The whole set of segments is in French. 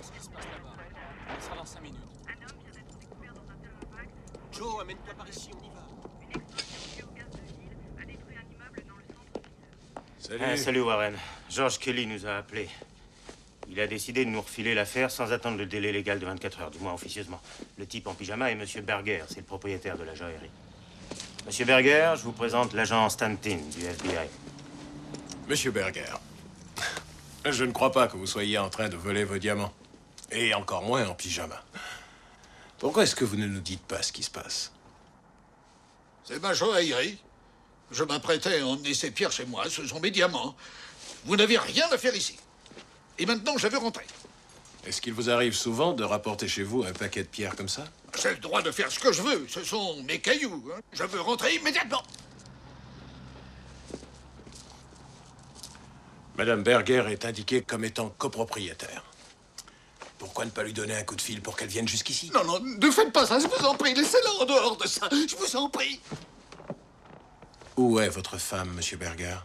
ce qui se passe là-bas. On sera dans 5 minutes. Un homme vient d'être découvert dans un terrain vague. Joe, amène-toi par ici, on y va. Une explosion liée au gaz de ville a détruit un immeuble dans le centre-ville. Salut. Salut Warren. George Kelly nous a appelés. Il a décidé de nous refiler l'affaire sans attendre le délai légal de 24 heures, du moins officieusement. Le type en pyjama est Monsieur Berger, c'est le propriétaire de la joaillerie. Monsieur Berger, je vous présente l'agent Stanton du FBI. Monsieur Berger, je ne crois pas que vous soyez en train de voler vos diamants. Et encore moins en pyjama. Pourquoi est-ce que vous ne nous dites pas ce qui se passe? C'est ma joaillerie. Je m'apprêtais à emmener ces pierres chez moi. Ce sont mes diamants. Vous n'avez rien à faire ici. Et maintenant, je veux rentrer. Est-ce qu'il vous arrive souvent de rapporter chez vous un paquet de pierres comme ça? J'ai le droit de faire ce que je veux. Ce sont mes cailloux. Hein. Je veux rentrer immédiatement. Madame Berger est indiquée comme étant copropriétaire. Pourquoi ne pas lui donner un coup de fil pour qu'elle vienne jusqu'ici? Non, non, ne faites pas ça, je vous en prie. Laissez-la en dehors de ça. Je vous en prie. Où est votre femme, Monsieur Berger?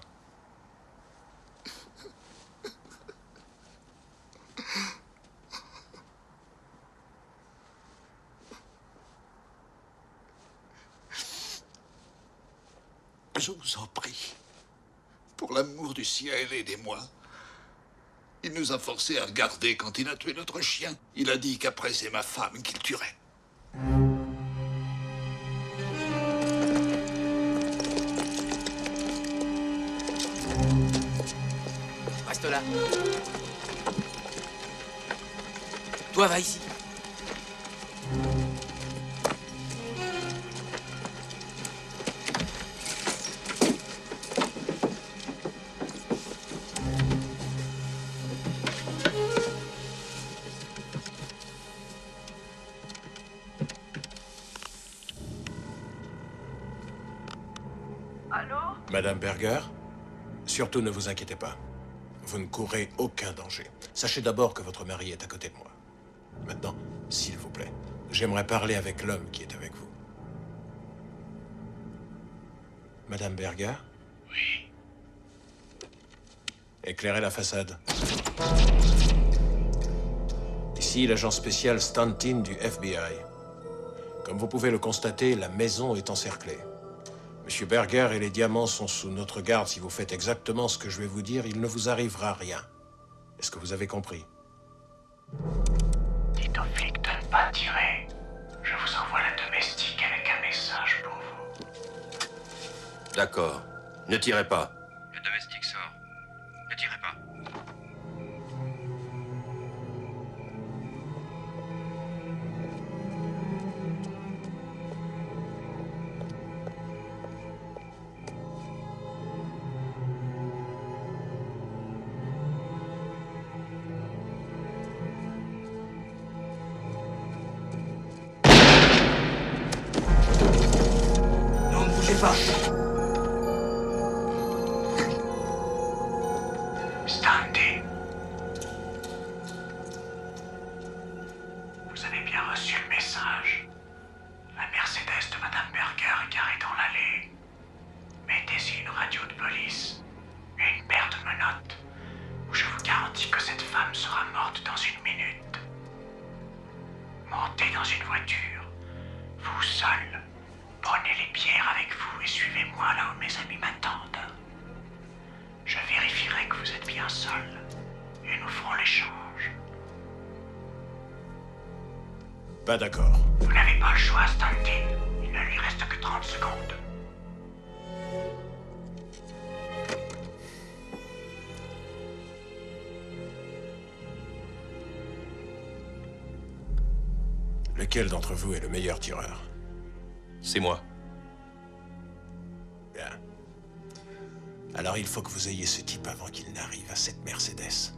Je vous en prie. Pour l'amour du ciel, aidez-moi. Il nous a forcés à le garder quand il a tué notre chien. Il a dit qu'après, c'est ma femme qu'il tuerait. Reste là. Toi, va ici. Allô? Madame Berger, surtout ne vous inquiétez pas. Vous ne courez aucun danger. Sachez d'abord que votre mari est à côté de moi. Maintenant, s'il vous plaît, j'aimerais parler avec l'homme qui est avec vous. Madame Berger? Oui. Éclairez la façade. Ici, l'agent spécial Stanton du FBI. Comme vous pouvez le constater, la maison est encerclée. Monsieur Berger et les diamants sont sous notre garde. Si vous faites exactement ce que je vais vous dire, il ne vous arrivera rien. Est-ce que vous avez compris? Dites aux flics de ne pas tirer. Je vous envoie la domestique avec un message pour vous. D'accord. Ne tirez pas. Le domestique sort. Ne tirez pas. Non, ne bougez pas. Stanton. Vous avez bien reçu le message. La Mercedes de Madame Berger est garée dans l'allée. Mettez-y une radio de police et une paire de menottes, ou je vous garantis que cette femme sera morte dans une minute. Montez dans une voiture, vous seul. Prenez les pierres avec vous et suivez-moi là où mes amis m'attendent. Je vérifierai que vous êtes bien seul et nous ferons l'échange. Pas d'accord. Vous n'avez pas le choix, Stanton. Il ne lui reste que 30 secondes. Lequel d'entre vous est le meilleur tireur? C'est moi. Bien. Alors il faut que vous ayez ce type avant qu'il n'arrive à cette Mercedes.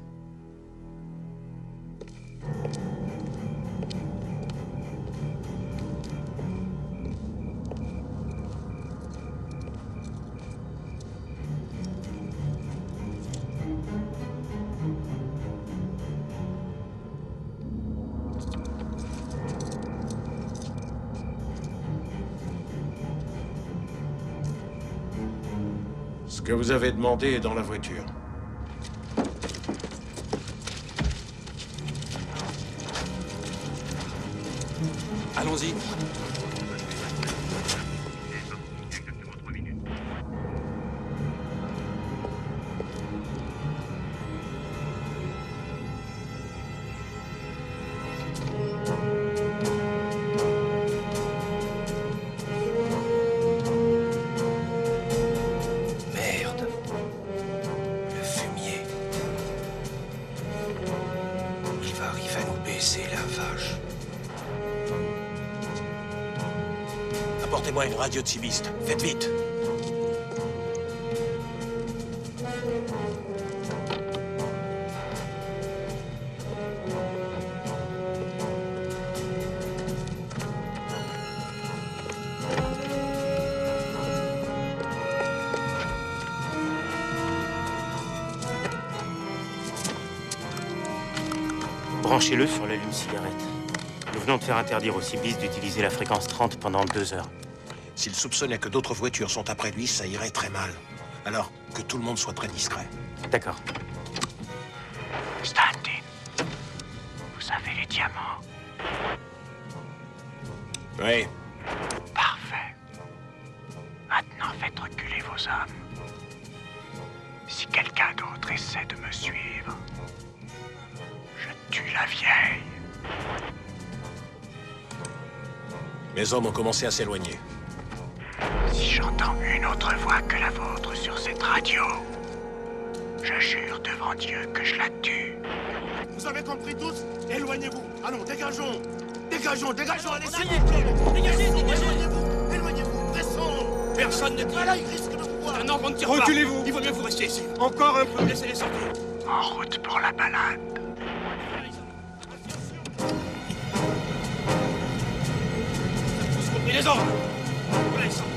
Ce que vous avez demandé est dans la voiture. Allons-y. Merde. Le fumier. Il va arriver à nous baiser, la vache. Apportez-moi une radio de chimiste. Faites vite. Branchez-le sur l'allume-cigarette. Nous venons de faire interdire aux cibistes d'utiliser la fréquence 30 pendant 2 heures. S'il soupçonnait que d'autres voitures sont après lui, ça irait très mal. Alors, que tout le monde soit très discret. D'accord. Stanton, vous avez les diamants. Oui. Parfait. Maintenant, faites reculer vos hommes. Si quelqu'un d'autre essaie de me suivre, je tue la vieille. Mes hommes ont commencé à s'éloigner. Si j'entends une autre voix que la vôtre sur cette radio, je jure devant Dieu que je la tue. Vous avez compris tous? Éloignez-vous. Allons, dégageons. Dégageons, allez, s'il vous plaît. Dégagez. Éloignez-vous, pressons. Personne ne tire. Voilà, il risque de vous voir. Un ordre, on ne tire pas. Reculez-vous. Il vaut mieux que vous restiez ici. Encore un peu. Laissez-les sortir. En route pour la balade. Tous compris les ordres. Voilà, ils sortent.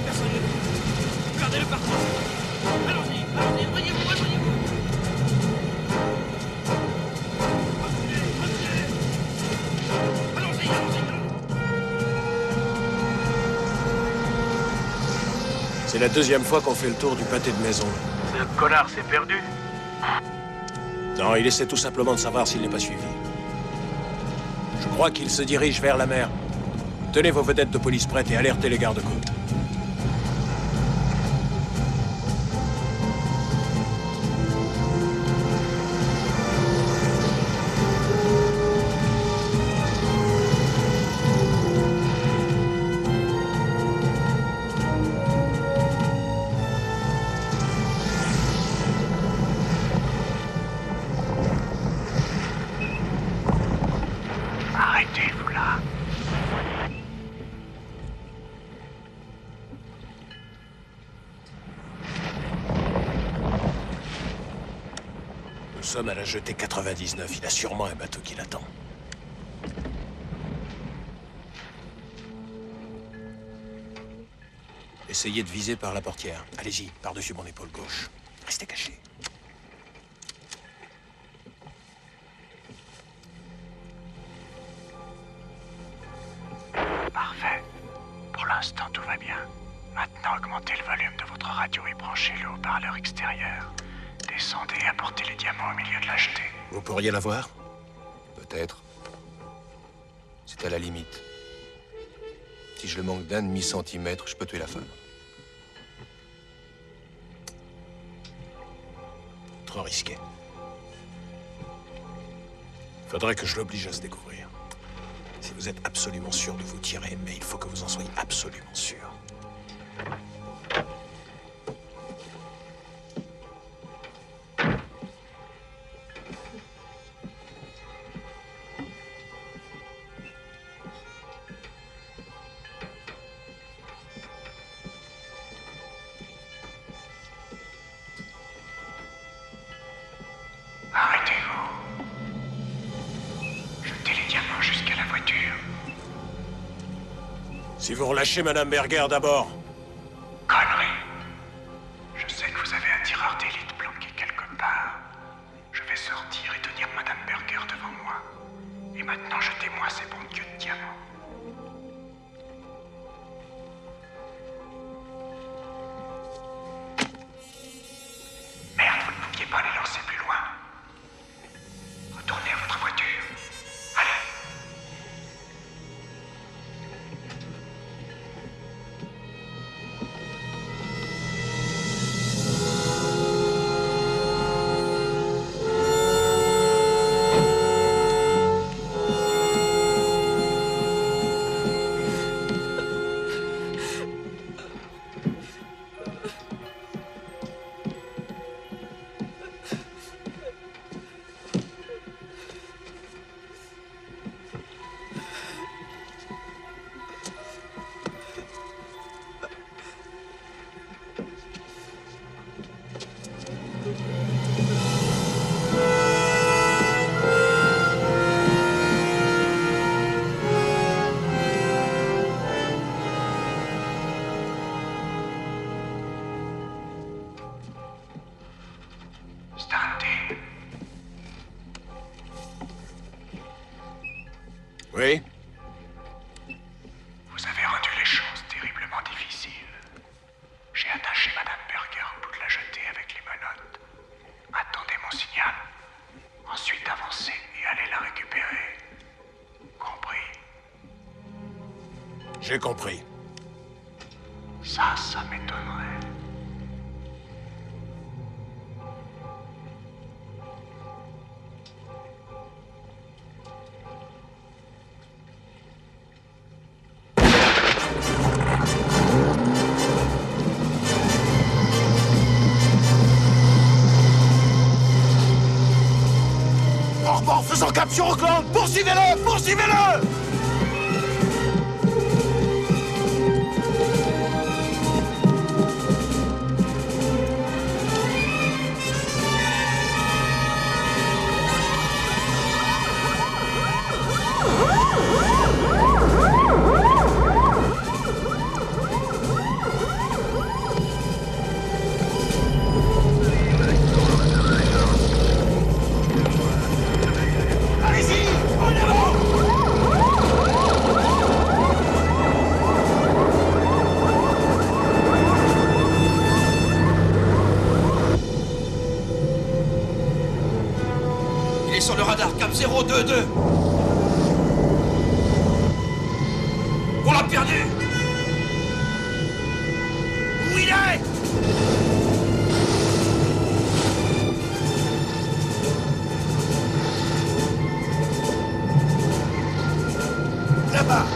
Personne ne bouge. Gardez-le partout. Allons-y, éloignez-vous. Allons-y. C'est la deuxième fois qu'on fait le tour du pâté de maison. Ce connard s'est perdu. Non, il essaie tout simplement de savoir s'il n'est pas suivi. Je crois qu'il se dirige vers la mer. Tenez vos vedettes de police prêtes et alertez les gardes-côtes. Arrêtez-vous là. Nous sommes à la jetée 99. Il a sûrement un bateau qui l'attend. Essayez de viser par la portière. Allez-y, par-dessus mon épaule gauche. Restez cachés. Parfait. Pour l'instant, tout va bien. Maintenant, augmentez le volume de votre radio et branchez-le au parleur extérieur. Descendez et apportez les diamants au milieu de la jetée. Vous pourriez la voir? Peut-être. C'est à la limite. Si je le manque d'un demi-centimètre, je peux tuer la femme. Trop risqué. Faudrait que je l'oblige à se découvrir. Si vous êtes absolument sûr de vous tirer, mais il faut que vous en soyez absolument sûr. Arrêtez-vous. Jetez les diamants jusqu'à la voiture. Si vous relâchez Madame Berger d'abord. Connerie. Je sais que vous avez un tireur d'élite planqué quelque part. Je vais sortir et tenir Madame Berger devant moi. Et maintenant, jetez-moi ces bons dieux de diamants. Merde, vous ne pouviez pas les lancer plus loin. Retournez à votre voiture. Allez. Oui? Vous avez rendu les choses terriblement difficiles. J'ai attaché Madame Berger au bout de la jetée avec les menottes. Attendez mon signal. Ensuite avancez et allez la récupérer. Compris? J'ai compris. Ça m'étonnerait. Hors-bord faisant cap sur Auckland! Poursuivez-le! Poursuivez-le! Allez-y! En avant! Il est sur le radar, cap 022. On l'a perdu. Où il est? Là-bas!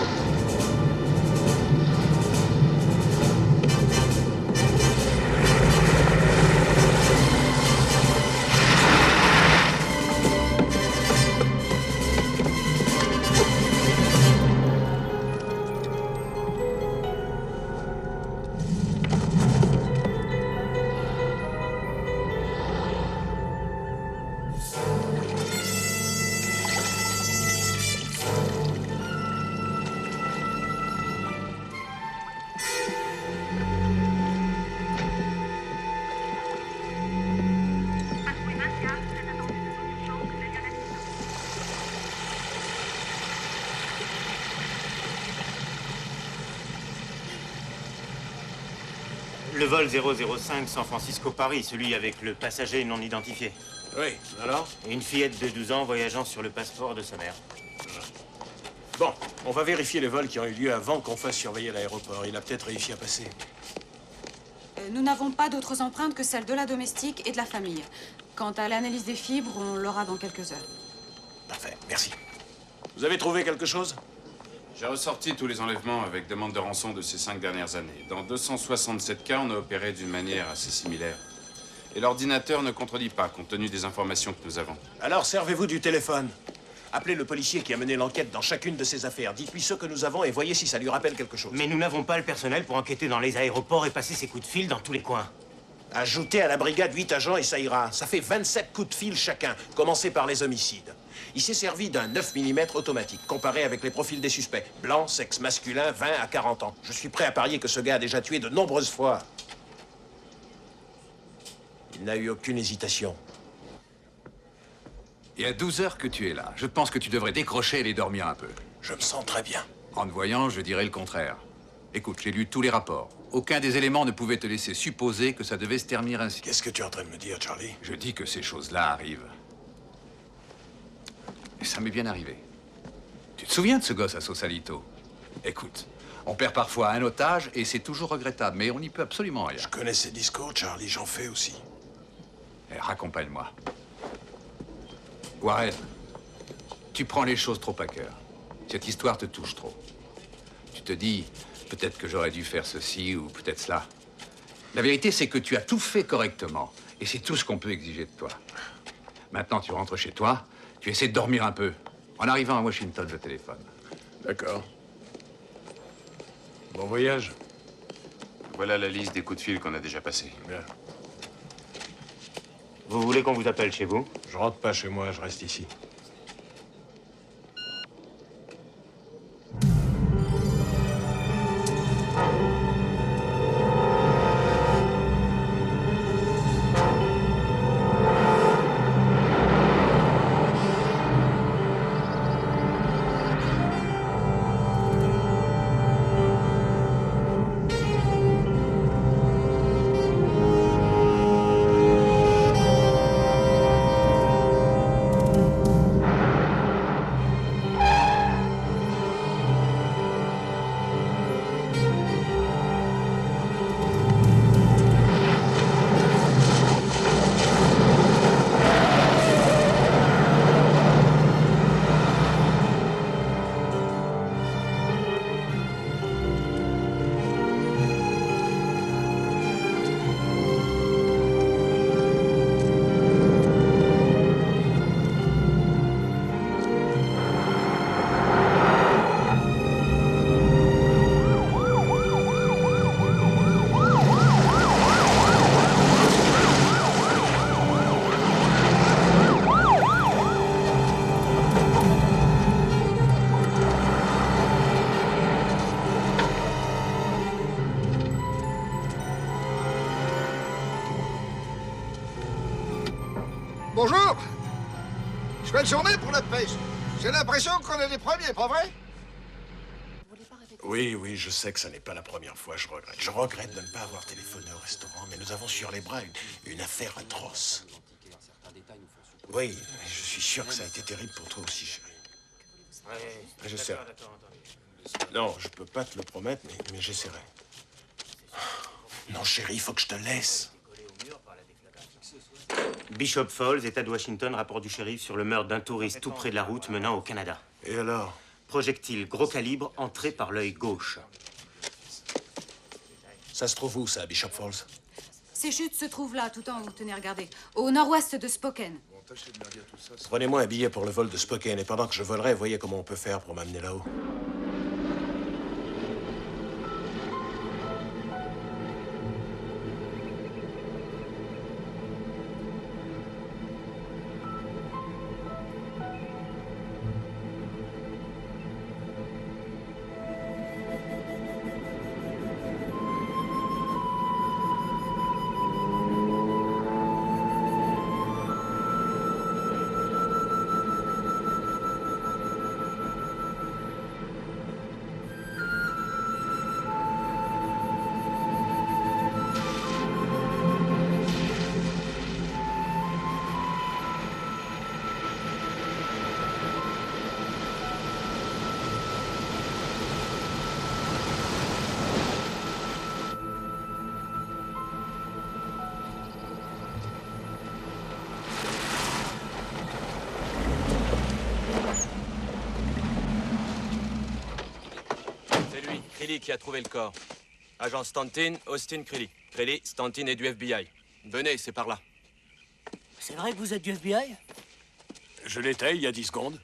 Patrouille 24, vous êtes attendu de toute urgence près de l'accident. Le vol 005 San Francisco-Paris, celui avec le passager non identifié. Oui, alors? Et une fillette de 12 ans voyageant sur le passeport de sa mère. Bon, on va vérifier les vols qui ont eu lieu avant qu'on fasse surveiller l'aéroport. Il a peut-être réussi à passer. Nous n'avons pas d'autres empreintes que celles de la domestique et de la famille. Quant à l'analyse des fibres, on l'aura dans quelques heures. Parfait, merci. Vous avez trouvé quelque chose? J'ai ressorti tous les enlèvements avec demande de rançon de ces 5 dernières années. Dans 267 cas, on a opéré d'une manière assez similaire. Et l'ordinateur ne contredit pas, compte tenu des informations que nous avons. Alors, servez-vous du téléphone. Appelez le policier qui a mené l'enquête dans chacune de ces affaires. Dites-lui ce que nous avons et voyez si ça lui rappelle quelque chose. Mais nous n'avons pas le personnel pour enquêter dans les aéroports et passer ses coups de fil dans tous les coins. Ajoutez à la brigade 8 agents et ça ira. Ça fait 27 coups de fil chacun. Commencez par les homicides. Il s'est servi d'un 9 mm automatique, comparé avec les profils des suspects. Blanc, sexe masculin, 20 à 40 ans. Je suis prêt à parier que ce gars a déjà tué de nombreuses fois. Il n'a eu aucune hésitation. Il y a 12 heures que tu es là. Je pense que tu devrais décrocher et aller dormir un peu. Je me sens très bien. En te voyant, je dirais le contraire. Écoute, j'ai lu tous les rapports. Aucun des éléments ne pouvait te laisser supposer que ça devait se terminer ainsi. Qu'est-ce que tu es en train de me dire, Charlie? Je dis que ces choses-là arrivent. Et ça m'est bien arrivé. Tu te souviens de ce gosse à Sausalito? Écoute, on perd parfois un otage et c'est toujours regrettable, mais on n'y peut absolument rien. Je connais ces discours, Charlie, j'en fais aussi. Eh, raccompagne-moi. Warren, tu prends les choses trop à cœur. Cette histoire te touche trop. Tu te dis, peut-être que j'aurais dû faire ceci ou peut-être cela. La vérité, c'est que tu as tout fait correctement. Et c'est tout ce qu'on peut exiger de toi. Maintenant, tu rentres chez toi, tu essaies de dormir un peu. En arrivant à Washington, je téléphone. D'accord. Bon voyage. Voilà la liste des coups de fil qu'on a déjà passés. Bien. Vous voulez qu'on vous appelle chez vous? Je rentre pas chez moi, je reste ici. Bonjour. Belle journée pour la pêche. J'ai l'impression qu'on est les premiers, pas vrai? Oui, oui, je sais que ça n'est pas la première fois, je regrette. Je regrette de ne pas avoir téléphoné au restaurant, mais nous avons sur les bras une affaire atroce. Oui, je suis sûr que ça a été terrible pour toi aussi, chérie. Ouais, J'essaierai. Non, je peux pas te le promettre, mais j'essaierai. Non, chérie, il faut que je te laisse. Bishop Falls, État de Washington, rapport du shérif sur le meurtre d'un touriste tout près de la route menant au Canada. Et alors? Projectile gros calibre entré par l'œil gauche. Ça se trouve où, ça, à Bishop Falls? Ces chutes se trouvent là, tout en haut, tenez, regardez. Au nord-ouest de Spokane. Prenez-moi un billet pour le vol de Spokane, et pendant que je volerai, voyez comment on peut faire pour m'amener là-haut. Crilly qui a trouvé le corps. Agent Stanton, Austin Crilly. Crilly, Stanton est du FBI. Venez, c'est par là. C'est vrai que vous êtes du FBI? Je l'étais il y a 10 secondes.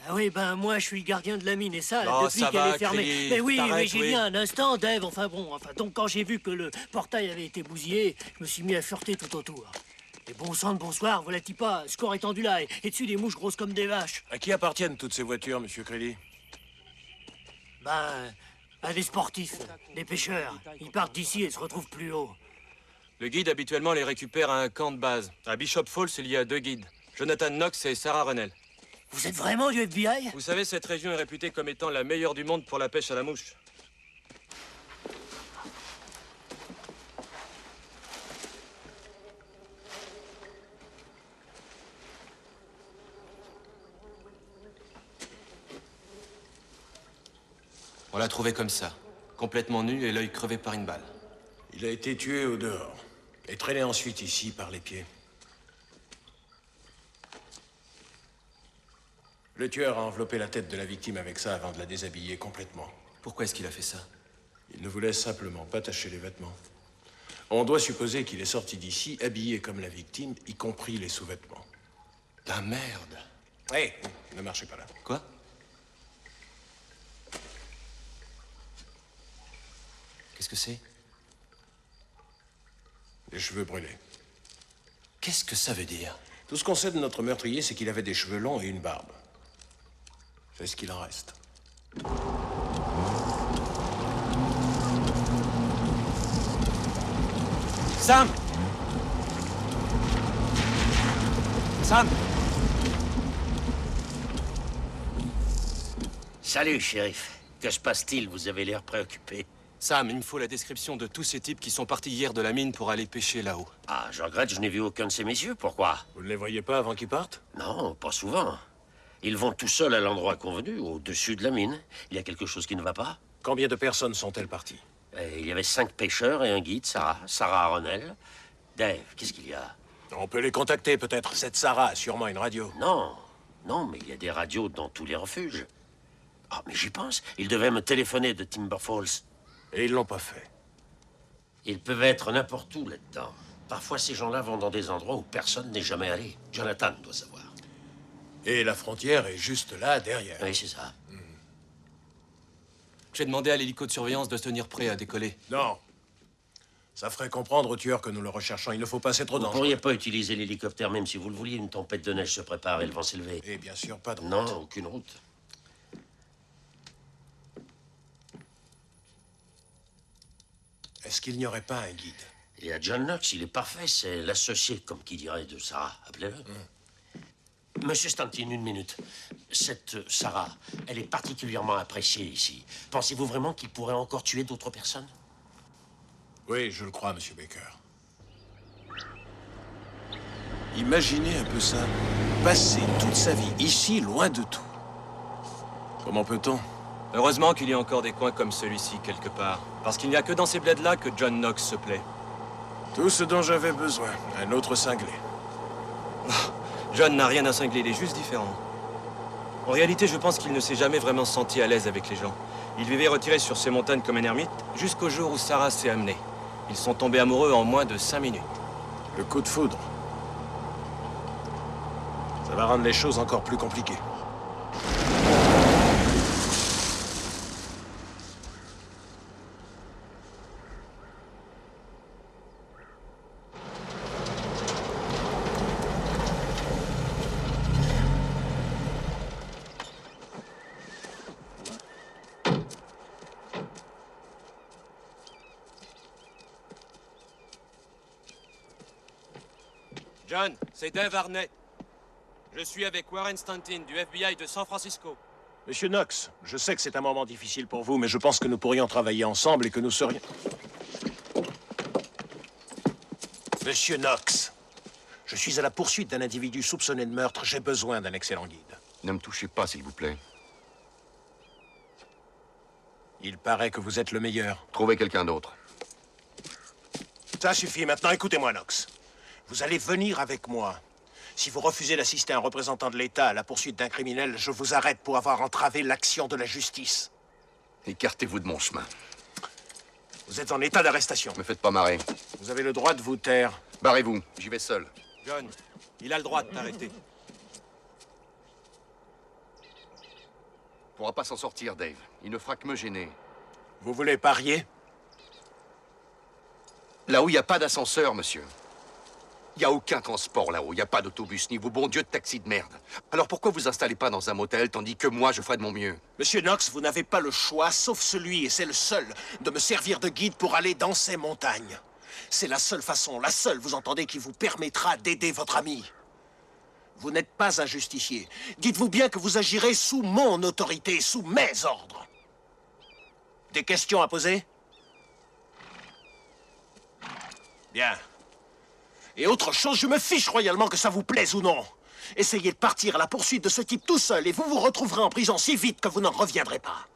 Ah oui, ben moi je suis gardien de la mine et ça, Oh, depuis ça qu'elle va, est fermée. Crilly, Mais oui, mais t'arrêtes, j'ai oui. dit un instant, Dave, donc quand j'ai vu que le portail avait été bousillé, je me suis mis à fureter tout autour. Et bon sang de bonsoir, voilà-t-il pas, score étendu là, et dessus des mouches grosses comme des vaches. À qui appartiennent toutes ces voitures, monsieur Crilly? Ben, à des sportifs, des pêcheurs. Ils partent d'ici et se retrouvent plus haut. Le guide habituellement les récupère à un camp de base. À Bishop Falls, il y a 2 guides. Jonathan Knox et Sarah Runnell. Vous êtes vraiment du FBI? Vous savez, cette région est réputée comme étant la meilleure du monde pour la pêche à la mouche. On l'a trouvé comme ça, complètement nu et l'œil crevé par une balle. Il a été tué au dehors et traîné ensuite ici par les pieds. Le tueur a enveloppé la tête de la victime avec ça avant de la déshabiller complètement. Pourquoi est-ce qu'il a fait ça? Il ne voulait simplement pas tacher les vêtements. On doit supposer qu'il est sorti d'ici habillé comme la victime, y compris les sous-vêtements. La merde! Hé, ne marchez pas là. Quoi? Qu'est-ce que c'est? Les cheveux brûlés. Qu'est-ce que ça veut dire? Tout ce qu'on sait de notre meurtrier, c'est qu'il avait des cheveux longs et une barbe. C'est ce qu'il en reste. Sam! Sam! Salut, shérif. Que se passe-t-il? Vous avez l'air préoccupé. Sam, il me faut la description de tous ces types qui sont partis hier de la mine pour aller pêcher là-haut. Ah, je regrette, je n'ai vu aucun de ces messieurs. Pourquoi? Vous ne les voyez pas avant qu'ils partent? Non, pas souvent. Ils vont tout seuls à l'endroit convenu, au-dessus de la mine. Il y a quelque chose qui ne va pas? Combien de personnes sont-elles parties? Il y avait 5 pêcheurs et un guide, Sarah Runnell. Dave, qu'est-ce qu'il y a? On peut les contacter, peut-être. Cette Sarah a sûrement une radio. Non, mais il y a des radios dans tous les refuges. Ah, mais j'y pense. Ils devaient me téléphoner de Timber Falls. Et ils l'ont pas fait. Ils peuvent être n'importe où là-dedans. Parfois, ces gens-là vont dans des endroits où personne n'est jamais allé. Jonathan doit savoir. Et la frontière est juste là, derrière. Oui, c'est ça. J'ai demandé à l'hélico de surveillance de se tenir prêt à décoller. Non. Ça ferait comprendre au tueur que nous le recherchons. Il ne faut pas, c'est trop Vous ne dangereux. pourriez pas utiliser l'hélicoptère même si vous le vouliez. Une tempête de neige se prépare et le vent s'élever. Et bien sûr, pas de route. Non, aucune route. Est-ce qu'il n'y aurait pas un guide? Et à John Knox, il est parfait. C'est l'associé, comme qui dirait, de Sarah. Appelez-le. Monsieur Stanton, une minute. Cette Sarah, elle est particulièrement appréciée ici. Pensez-vous vraiment qu'il pourrait encore tuer d'autres personnes? Oui, je le crois, Monsieur Baker. Imaginez un peu ça. Passer toute sa vie ici, loin de tout. Comment peut-on? Heureusement qu'il y a encore des coins comme celui-ci quelque part. Parce qu'il n'y a que dans ces bleds-là que John Knox se plaît. Tout ce dont j'avais besoin. Un autre cinglé. John n'a rien à cingler, il est juste différent. En réalité, je pense qu'il ne s'est jamais vraiment senti à l'aise avec les gens. Il vivait retiré sur ces montagnes comme un ermite, jusqu'au jour où Sarah s'est amenée. Ils sont tombés amoureux en moins de 5 minutes. Le coup de foudre. Ça va rendre les choses encore plus compliquées. John, c'est Dave Arnett. Je suis avec Warren Stanton du FBI de San Francisco. Monsieur Knox, je sais que c'est un moment difficile pour vous, mais je pense que nous pourrions travailler ensemble et que nous serions... Monsieur Knox, je suis à la poursuite d'un individu soupçonné de meurtre. J'ai besoin d'un excellent guide. Ne me touchez pas, s'il vous plaît. Il paraît que vous êtes le meilleur. Trouvez quelqu'un d'autre. Ça suffit. Maintenant, écoutez-moi, Knox. Vous allez venir avec moi. Si vous refusez d'assister à un représentant de l'État à la poursuite d'un criminel, je vous arrête pour avoir entravé l'action de la justice. Écartez-vous de mon chemin. Vous êtes en état d'arrestation. Me faites pas marrer. Vous avez le droit de vous taire. Barrez-vous, j'y vais seul. John, il a le droit de t'arrêter. Pourra pas s'en sortir, Dave. Il ne fera que me gêner. Vous voulez parier? Là où il n'y a pas d'ascenseur, monsieur. Il n'y a aucun transport là-haut. Il n'y a pas d'autobus, ni vos bon Dieu de taxi de merde. Alors pourquoi vous installez pas dans un motel, tandis que moi, je ferai de mon mieux? Monsieur Knox, vous n'avez pas le choix, sauf celui, et c'est le seul, de me servir de guide pour aller dans ces montagnes. C'est la seule façon, la seule, vous entendez, qui vous permettra d'aider votre ami. Vous n'êtes pas un justicier. Dites-vous bien que vous agirez sous mon autorité, sous mes ordres. Des questions à poser? Bien. Et autre chose, je me fiche royalement que ça vous plaise ou non. Essayez de partir à la poursuite de ce type tout seul et vous vous retrouverez en prison si vite que vous n'en reviendrez pas.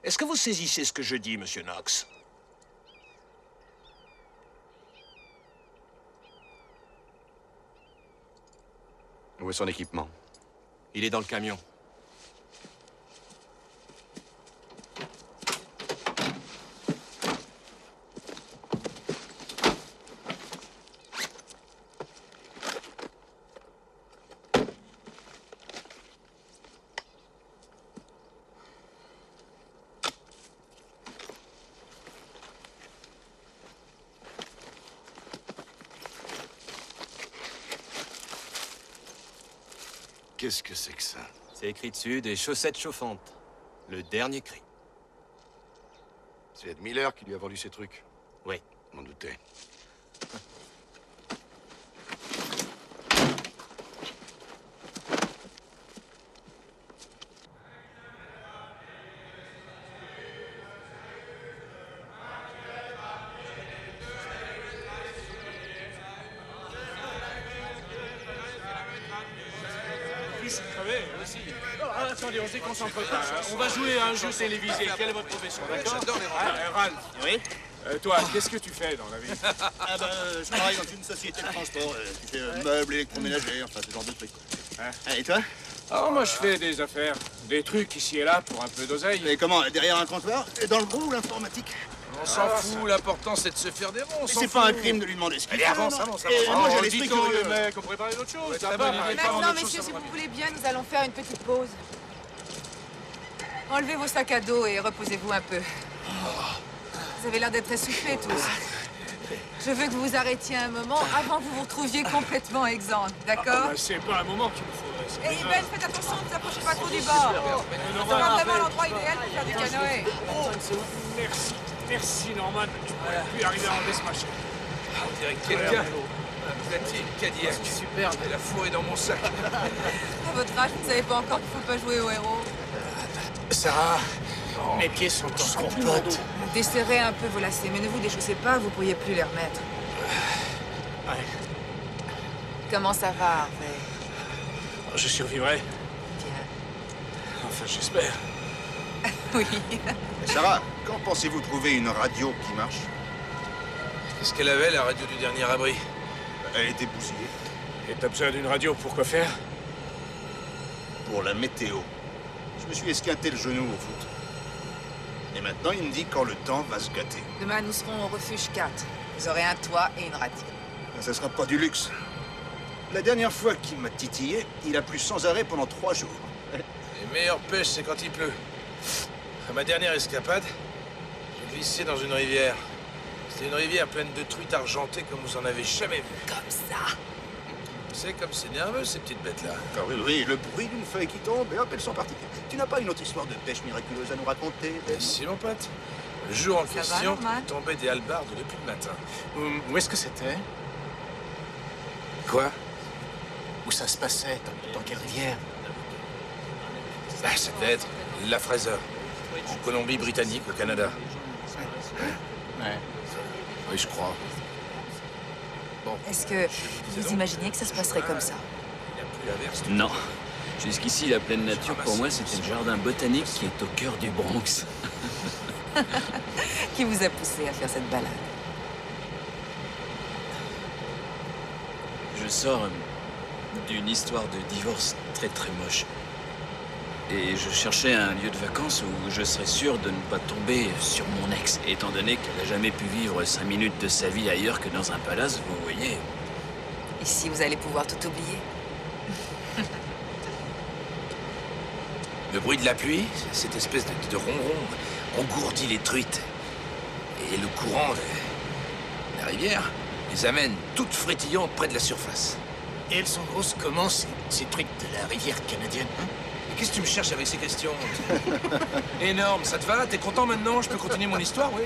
Est-ce que vous saisissez ce que je dis, Monsieur Knox? Où est son équipement? Il est dans le camion. Qu'est-ce que c'est que ça? C'est écrit dessus, des chaussettes chauffantes. Le dernier cri. C'est Ed Miller qui lui a vendu ces trucs. Oui. M'en doutais. Attendez, on se déconcentre pas. On va jouer à un jeu télévisé. Quelle est votre profession, d'accord? Ralph. Oui? Toi, qu'est-ce que tu fais dans la vie? Ah ben, je travaille dans une société de transport. Tu fais meubles, électroménagers, enfin, ce genre de trucs. Et toi? Alors, moi, je fais des affaires. Des trucs ici et là pour un peu d'oseille. Et comment? Derrière un comptoir? Dans le gros ou l'informatique? On s'en fout, l'important c'est de se faire des ronds. C'est pas un crime de lui demander ce qu'il fait. Allez, avance, avance, Et moi, j'ai dis l'esprit donc, curieux. le mec, on pourrait parler d'autre chose. Maintenant, messieurs, si vous voulez bien, nous allons faire une petite pause. Enlevez vos sacs à dos et reposez-vous un peu. Vous avez l'air d'être essoufflés tous. Je veux que vous vous arrêtiez un moment avant que vous vous retrouviez complètement exempts, d'accord? C'est pas un moment qu'il me faut. Et Ben, faites attention, ne vous approchez pas trop du bord. C'est pas vraiment l'endroit idéal pour faire du canoë. Merci, merci Norman. Tu pourrais plus arriver à enlever ce machin. On dirait quelqu'un. Platine, Cadillac. Superbe. Et la fourrée dans mon sac. À votre âge, vous ne savez pas encore qu'il ne faut pas jouer au héros. Sarah, mes pieds sont en compote. Desserrez un peu vos lacets, mais ne vous déchaussez pas, vous pourriez plus les remettre. Ouais. Comment ça va, Harvey? Je survivrai. Bien. Enfin, j'espère. Oui. Sarah, quand pensez-vous trouver une radio qui marche? Qu'est-ce qu'elle avait, la radio du dernier abri? Elle était bousillée. Et t'as besoin d'une radio pour quoi faire? Pour la météo. Je me suis esquinté le genou au foot. Et maintenant, il me dit quand le temps va se gâter. Demain, nous serons au refuge 4. Vous aurez un toit et une radio. Ça sera pas du luxe. La dernière fois qu'il m'a titillé, il a plu sans arrêt pendant 3 jours. Les meilleures pêches, c'est quand il pleut. À ma dernière escapade, j'ai glissé dans une rivière. C'était une rivière pleine de truites argentées comme vous en avez jamais vu. Comme ça. C'est comme c'est nerveux, ces petites bêtes-là. Ah oui, oui, le bruit d'une feuille qui tombe, et hop, elles sont parties. Tu n'as pas une autre histoire de pêche miraculeuse à nous raconter? Si, mon pote. Le jour en question, Norman? il tombait des hallebardes depuis le matin. Où est-ce que c'était? Quoi? Où ça se passait? Dans quelle rivière? Ah, ça devait être la Fraser, en Colombie-Britannique, au Canada. Ouais. Oui, je crois. Bon. Est-ce que vous imaginiez que ça se passerait comme ça? Non. Jusqu'ici, la pleine nature, pour moi, c'était le jardin botanique qui est au cœur du Bronx. Qui vous a poussé à faire cette balade? Je sors d'une histoire de divorce très très moche. Et je cherchais un lieu de vacances où je serais sûr de ne pas tomber sur mon ex, étant donné qu'elle n'a jamais pu vivre 5 minutes de sa vie ailleurs que dans un palace, vous voyez. Ici, vous allez pouvoir tout oublier. Le bruit de la pluie, cette espèce de ronron, engourdit les truites. Et le courant de la rivière les amène toutes frétillantes près de la surface. Et elles sont grosses comment, ces truites de la rivière canadienne, hein? Mais qu'est-ce que tu me cherches avec ces questions? Énorme, ça te va? T'es content maintenant? Je peux continuer mon histoire, oui?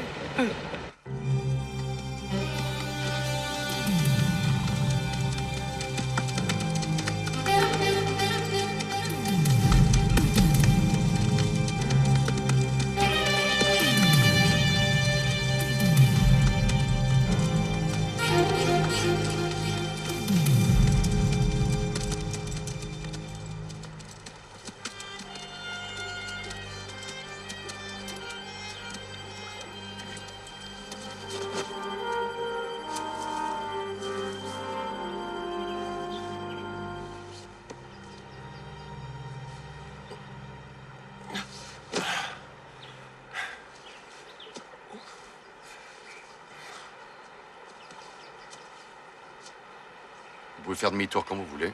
Vous pouvez faire demi-tour quand vous voulez.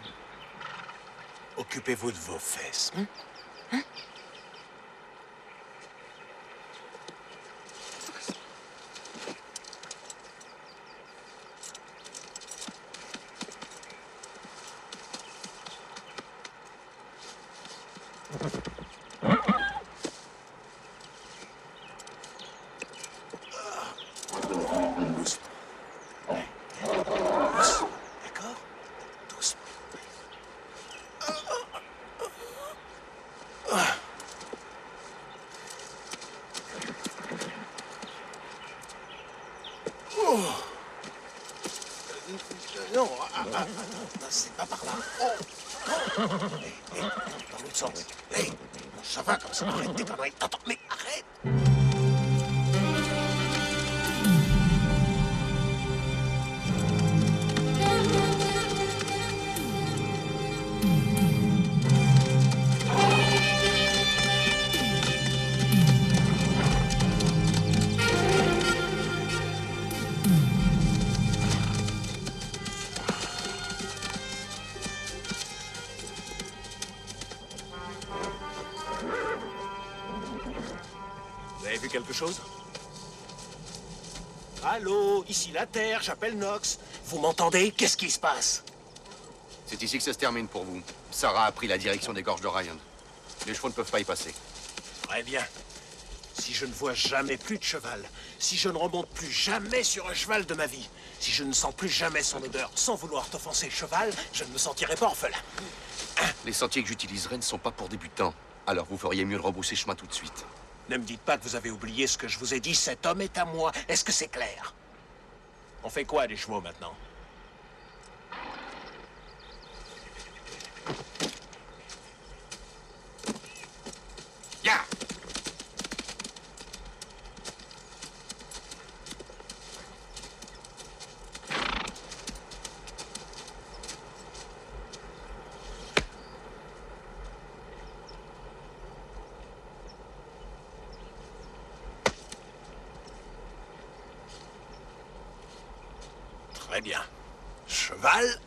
Occupez-vous de vos fesses. Non, c'est pas par là. Dans l'autre sens. Hé, ça va comme ça, arrête tes conneries. Attends, mais arrête. Vous avez vu quelque chose? Allô, ici la Terre, j'appelle Knox. Vous m'entendez? Qu'est-ce qui se passe? C'est ici que ça se termine pour vous. Sarah a pris la direction des gorges d'Orion. Les chevaux ne peuvent pas y passer. Très bien. Si je ne vois jamais plus de cheval, si je ne remonte plus jamais sur un cheval de ma vie, si je ne sens plus jamais son odeur, sans vouloir t'offenser, cheval, je ne me sentirai pas orphelin. Les sentiers que j'utiliserai ne sont pas pour débutants. Alors vous feriez mieux de rebrousser chemin tout de suite. Ne me dites pas que vous avez oublié ce que je vous ai dit. Cet homme est à moi. Est-ce que c'est clair? On fait quoi des chevaux maintenant? Viens! Très bien. Cheval,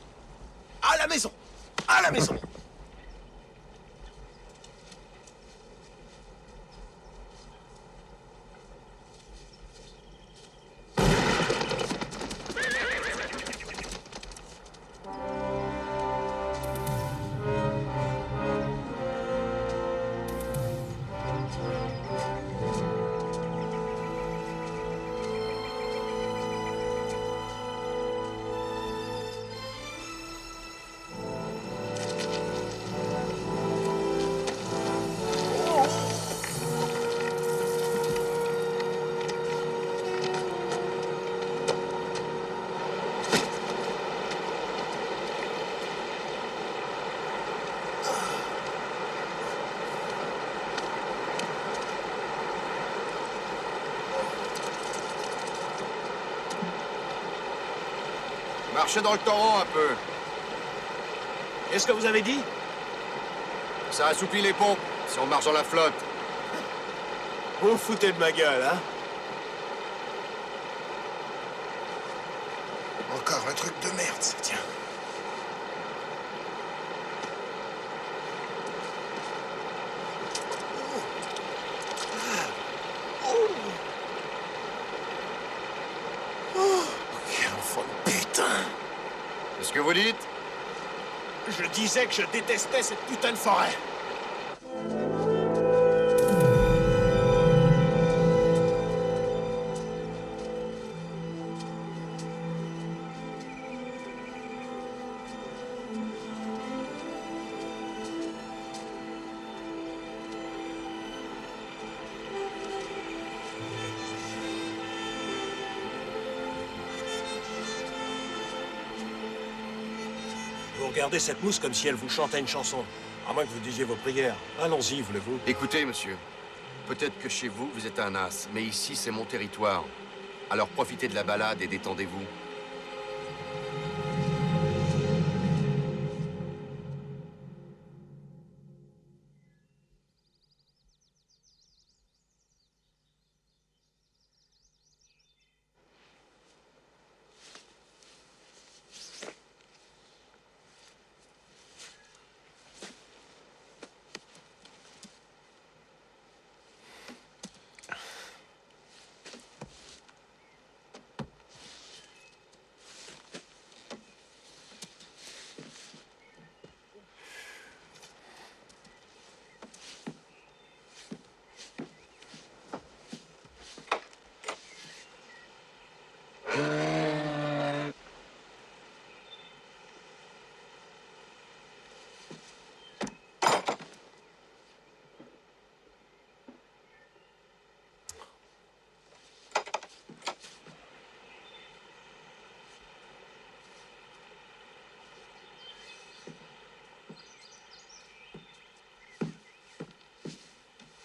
à la maison. À la maison. Marchez dans le torrent un peu. Qu'est-ce que vous avez dit? Ça assouplit les pompes si on marche dans la flotte. Vous vous foutez de ma gueule, hein? Encore un truc de merde, ça, tiens. Quel enfant de putain! Qu'est-ce que vous dites? Je disais que je détestais cette putain de forêt. Vous regardez cette mousse comme si elle vous chantait une chanson. À moins que vous disiez vos prières. Allons-y, voulez-vous? Écoutez, monsieur. Peut-être que chez vous, vous êtes un as, mais ici, c'est mon territoire. Alors profitez de la balade et détendez-vous.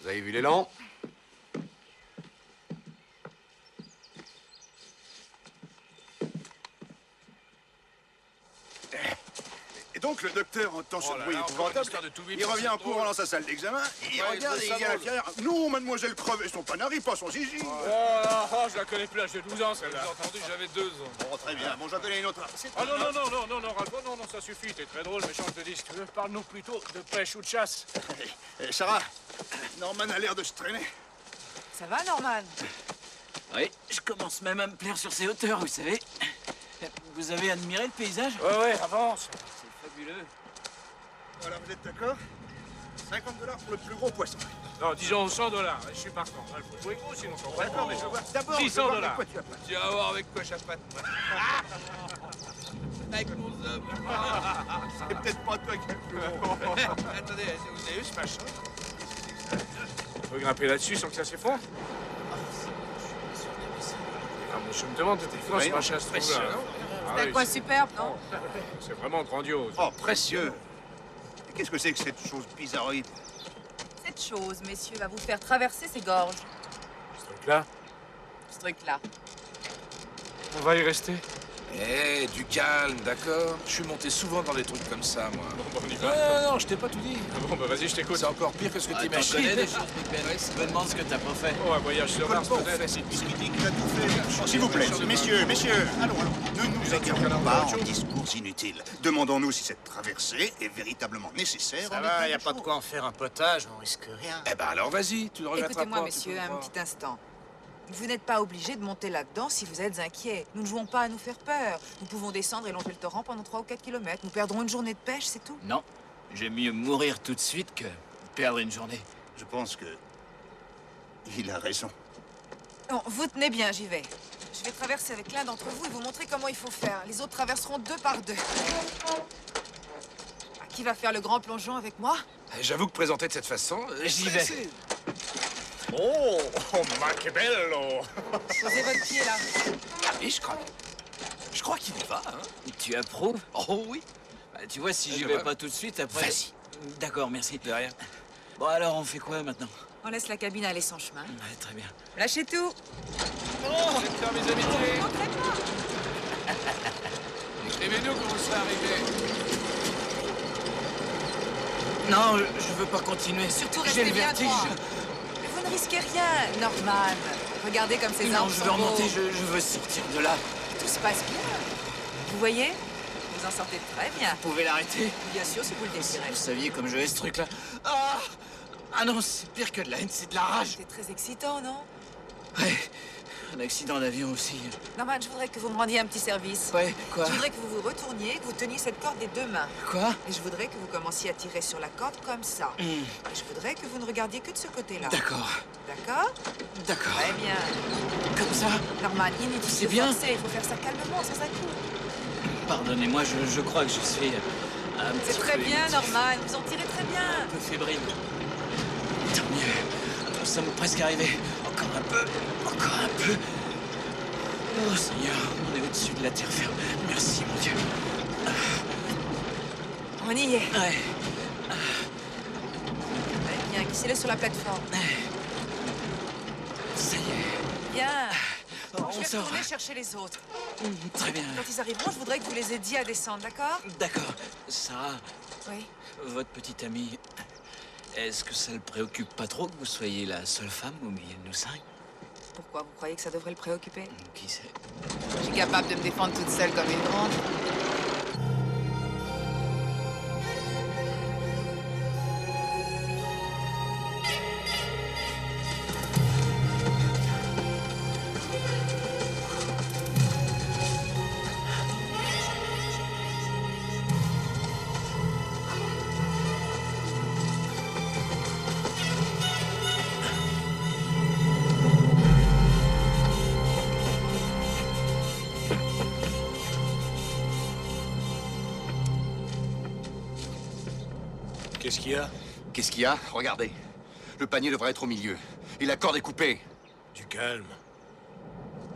Vous avez vu l'élan? Et donc, le docteur entend ce bruit épouvantable. Il revient en courant dans sa salle d'examen. Il regarde et il dit à l'infirmière: non, mademoiselle, crevez son panari, pas son zizi. Oh, je la connais plus, l'âge de 12 ans, celle-là. J'ai entendu, j'avais 2 ans. Bon, très bien. Bon, j'en connais une autre. Ah non, Ralph, non, ça suffit, t'es très drôle, mais change de disque. Parle-nous plutôt de pêche ou de chasse. Sarah, Norman a l'air de se traîner. Ça va, Norman? Oui, je commence même à me plaire sur ces hauteurs, vous savez. Vous avez admiré le paysage? Ouais, avance. C'est fabuleux. Voilà, vous êtes d'accord? $50 pour le plus gros poisson. Non, disons $100. Je suis partant. Il faut jouer gros, sinon on va D'accord, mais je veux voir d'abord. je veux $600. voir avec quoi tu as pas. Tu vas voir avec quoi j'appâte, moi. Avec mon homme. C'est peut-être pas toi qui as le plus gros. Attendez, vous avez vu ce machin? On peut grimper là-dessus sans que ça s'effondre? Ah, mais je me demande de quoi ce machin se trouve là. Ah C'est un oui, coin superbe, non? c'est vraiment grandiose. Oh, précieux. Et qu'est-ce que c'est que cette chose bizarroïde? Cette chose, messieurs, va vous faire traverser ces gorges. Ce truc-là, Ce truc-là. on va y rester. Eh, du calme, d'accord? Je suis monté souvent dans des trucs comme ça, moi. Bon, on y va. Non, je t'ai pas tout dit. Ah bon, bah vas-y, je t'écoute. C'est encore pire que ce que T'en t'imagines. connais des choses, Big Ben. Je me demande ce que t'as pas fait. Oh, un voyage sur Mars, peut-être. C'est qui dit qu'il a tout fait. S'il vous plaît, messieurs, allons. Ne nous égarons pas en discours inutiles. Demandons-nous si cette traversée est véritablement nécessaire. Ça va, y a pas de quoi en faire un potage, on risque rien. Eh ben alors vas-y, tu le regretteras pas. Écoutez-moi, tu messieurs, peux le un croire. petit instant. Vous n'êtes pas obligés de monter là-dedans si vous êtes inquiets. Nous ne jouons pas à nous faire peur. Nous pouvons descendre et longer le torrent pendant 3 ou 4 kilomètres. Nous perdrons une journée de pêche, c'est tout. Non, j'aime mieux mourir tout de suite que perdre une journée. Je pense que... il a raison. Bon, vous tenez bien, j'y vais. Je vais traverser avec l'un d'entre vous et vous montrer comment il faut faire. Les autres traverseront 2 par 2. Qui va faire le grand plongeon avec moi? J'avoue que présenté de cette façon, J'y vais. Oh, ma che bello! Posez votre pied là. Ah oui, je crois qu'il y va, hein. Tu approuves? Oh oui. Bah, tu vois, si j'y je vais vois. pas tout de suite, après... Vas-y. D'accord, merci. De rien. Bon, alors, on fait quoi maintenant? On laisse la cabine aller son chemin. Ouais, très bien. Lâchez tout. Faites faire mes amitiés. Écrivez-nous quand vous serez arrivés. Non, je veux pas continuer. Surtout J'ai restez le bien vertige. droit. Mais vous ne risquez rien, Norman. Regardez comme ces Non, arbres je sont veux remonter, beaux. je veux sortir de là. Tout se passe bien. Vous voyez? Vous en sortez très bien. Vous pouvez l'arrêter? Bien sûr, si vous le désirez. Vous saviez comme je hais ce truc-là. Ah non, c'est pire que de la haine, c'est de la rage. C'est très excitant, non? Ouais, un accident d'avion aussi. Norman, je voudrais que vous me rendiez un petit service. Ouais, quoi? Je voudrais que vous vous retourniez, que vous teniez cette corde des 2 mains. Quoi? Et je voudrais que vous commenciez à tirer sur la corde comme ça. Et je voudrais que vous ne regardiez que de ce côté-là. D'accord. D'accord? D'accord. Très bien. Comme ça? Norman, inutile C'est de bien. forcer. Il faut faire ça calmement, sans à-coups. Pardonnez-moi, je crois que je suis un petit C'est très peu bien, émotif. Norman. Vous en tirez très bien. Un peu fébrile. Tant mieux. Nous sommes presque arrivés. Encore un peu. Encore un peu. Oh Seigneur, on est au-dessus de la terre ferme. Merci, mon Dieu. On y est. Ouais. Allez, bien, glissez-le sur la plateforme. Ça y est. Bien. On Je vais sort. retourner chercher les autres. Très bien. Quand ils arriveront, je voudrais que vous les aidiez à descendre, d'accord? D'accord. Sarah, Oui. votre petite amie, est-ce que ça le préoccupe pas trop que vous soyez la seule femme au milieu de nous 5? Pourquoi? Vous croyez que ça devrait le préoccuper? Qui sait? Je suis capable de me défendre toute seule comme une grande. Qu'est-ce qu'il y a? Qu'est-ce qu'il y a? Regardez. Le panier devrait être au milieu. Et la corde est coupée. Du calme.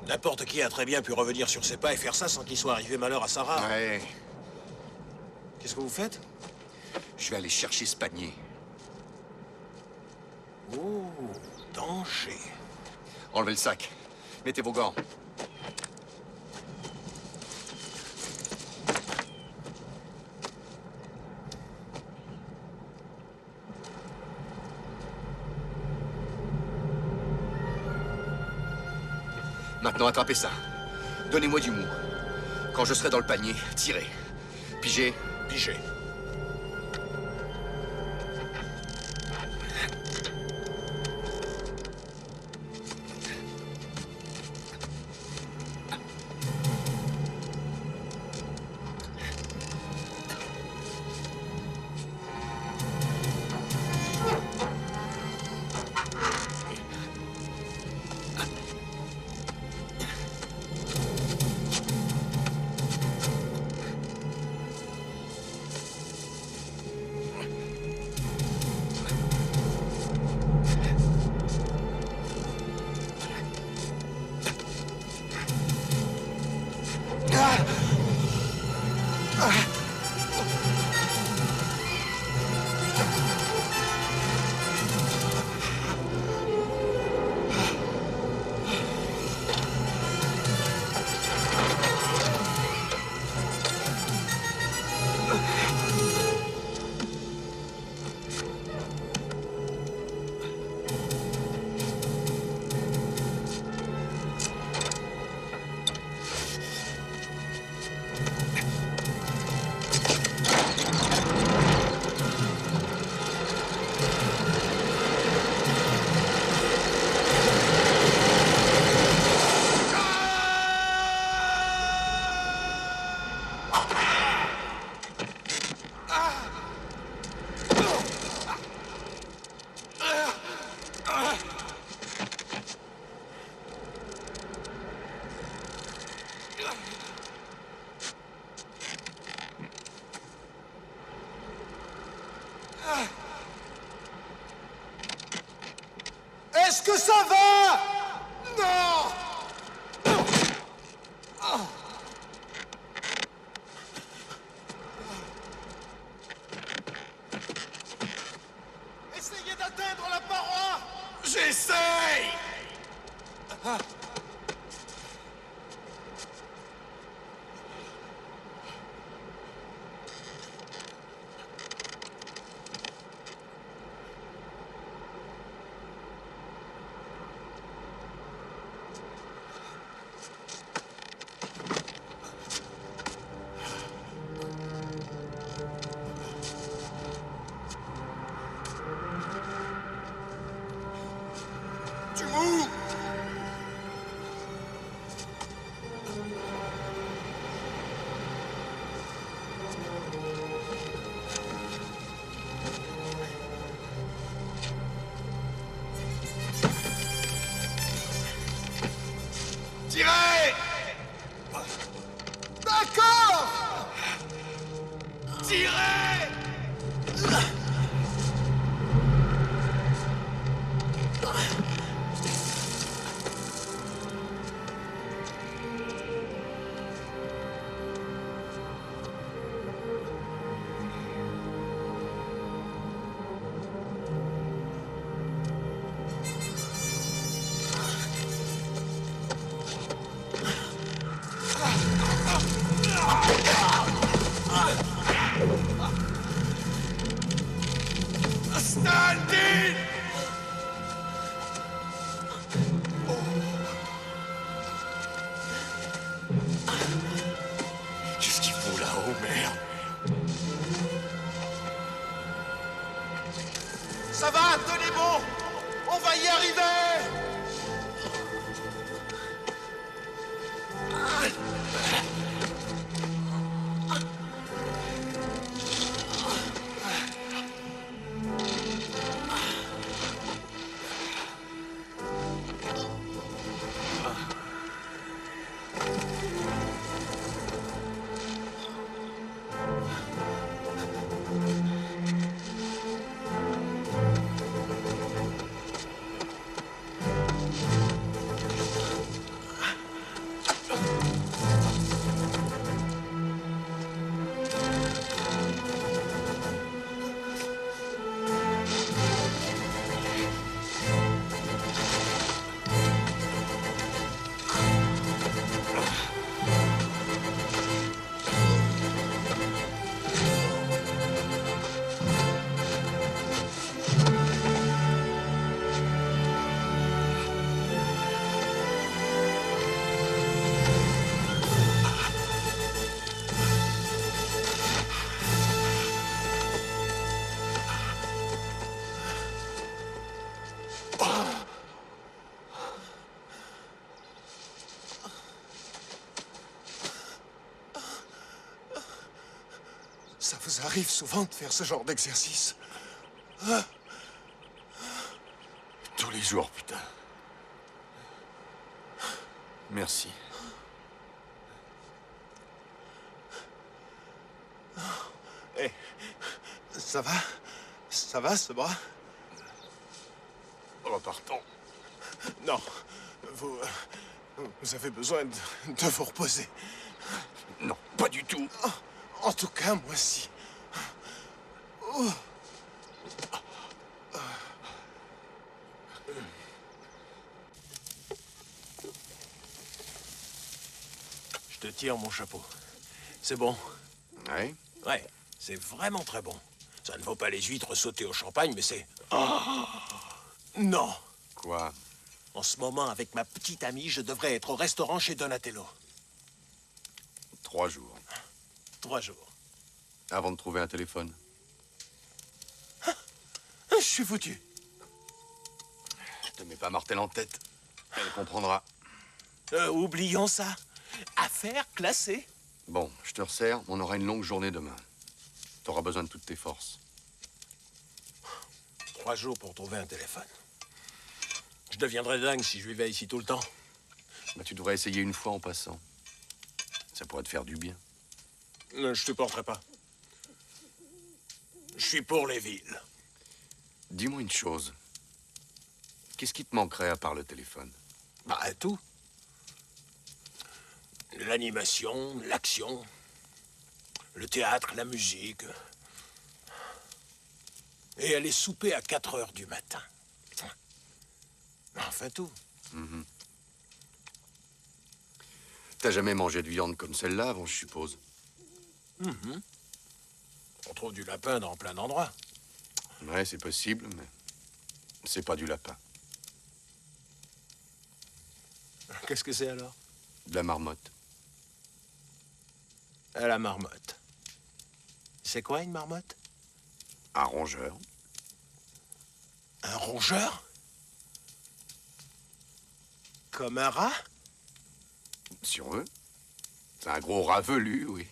N'importe qui a très bien pu revenir sur ses pas et faire ça sans qu'il soit arrivé malheur à Sarah. Ouais. Qu'est-ce que vous faites? Je vais aller chercher ce panier. Oh, danger. Enlevez le sac. Mettez vos gants. Maintenant, attrapez ça. Donnez-moi du mou. Quand je serai dans le panier, tirez. Pigez. Pigez. Est-ce que ça va? Non! Essayez d'atteindre la paroi! J'essaye! Tu mourres! Tirez! D'accord! Tirez! Stanley! Qu'est-ce qu'il fout là-haut, merde? Ça va, tenez bon! On va y arriver! Ça vous arrive souvent de faire ce genre d'exercice? Tous les jours, putain. Merci. Eh, ça va? Ça va, ce bras? Repartons. Non, vous avez besoin de vous reposer. Non, pas du tout. En tout cas, moi si. Oh. Je te tire mon chapeau. C'est bon. Ouais? Ouais, c'est vraiment très bon. Ça ne vaut pas les huîtres sautées au champagne, mais c'est... Oh. Non. Quoi? En ce moment, avec ma petite amie, je devrais être au restaurant chez Donatello. 3 jours. 3 jours. Avant de trouver un téléphone. Je suis foutu. Je te mets pas Martel en tête. Elle comprendra. Oublions ça. Affaire classée. Bon, je te resserre, on aura une longue journée demain. T'auras besoin de toutes tes forces. 3 jours pour trouver un téléphone. Je deviendrais dingue si je vivais ici tout le temps. Bah, tu devrais essayer une fois en passant. Ça pourrait te faire du bien. Je te porterai pas. Je suis pour les villes. Dis-moi une chose. Qu'est-ce qui te manquerait à part le téléphone? Bah, tout. L'animation, l'action, le théâtre, la musique. Et aller souper à 4 heures du matin. Enfin, tout. T'as jamais mangé de viande comme celle-là avant, je suppose? On trouve du lapin dans plein d'endroits. Ouais, c'est possible, mais c'est pas du lapin. Qu'est-ce que c'est alors? De la marmotte. La marmotte. C'est quoi une marmotte? Un rongeur. Un rongeur? Comme un rat? Si on veut. C'est un gros rat velu, oui.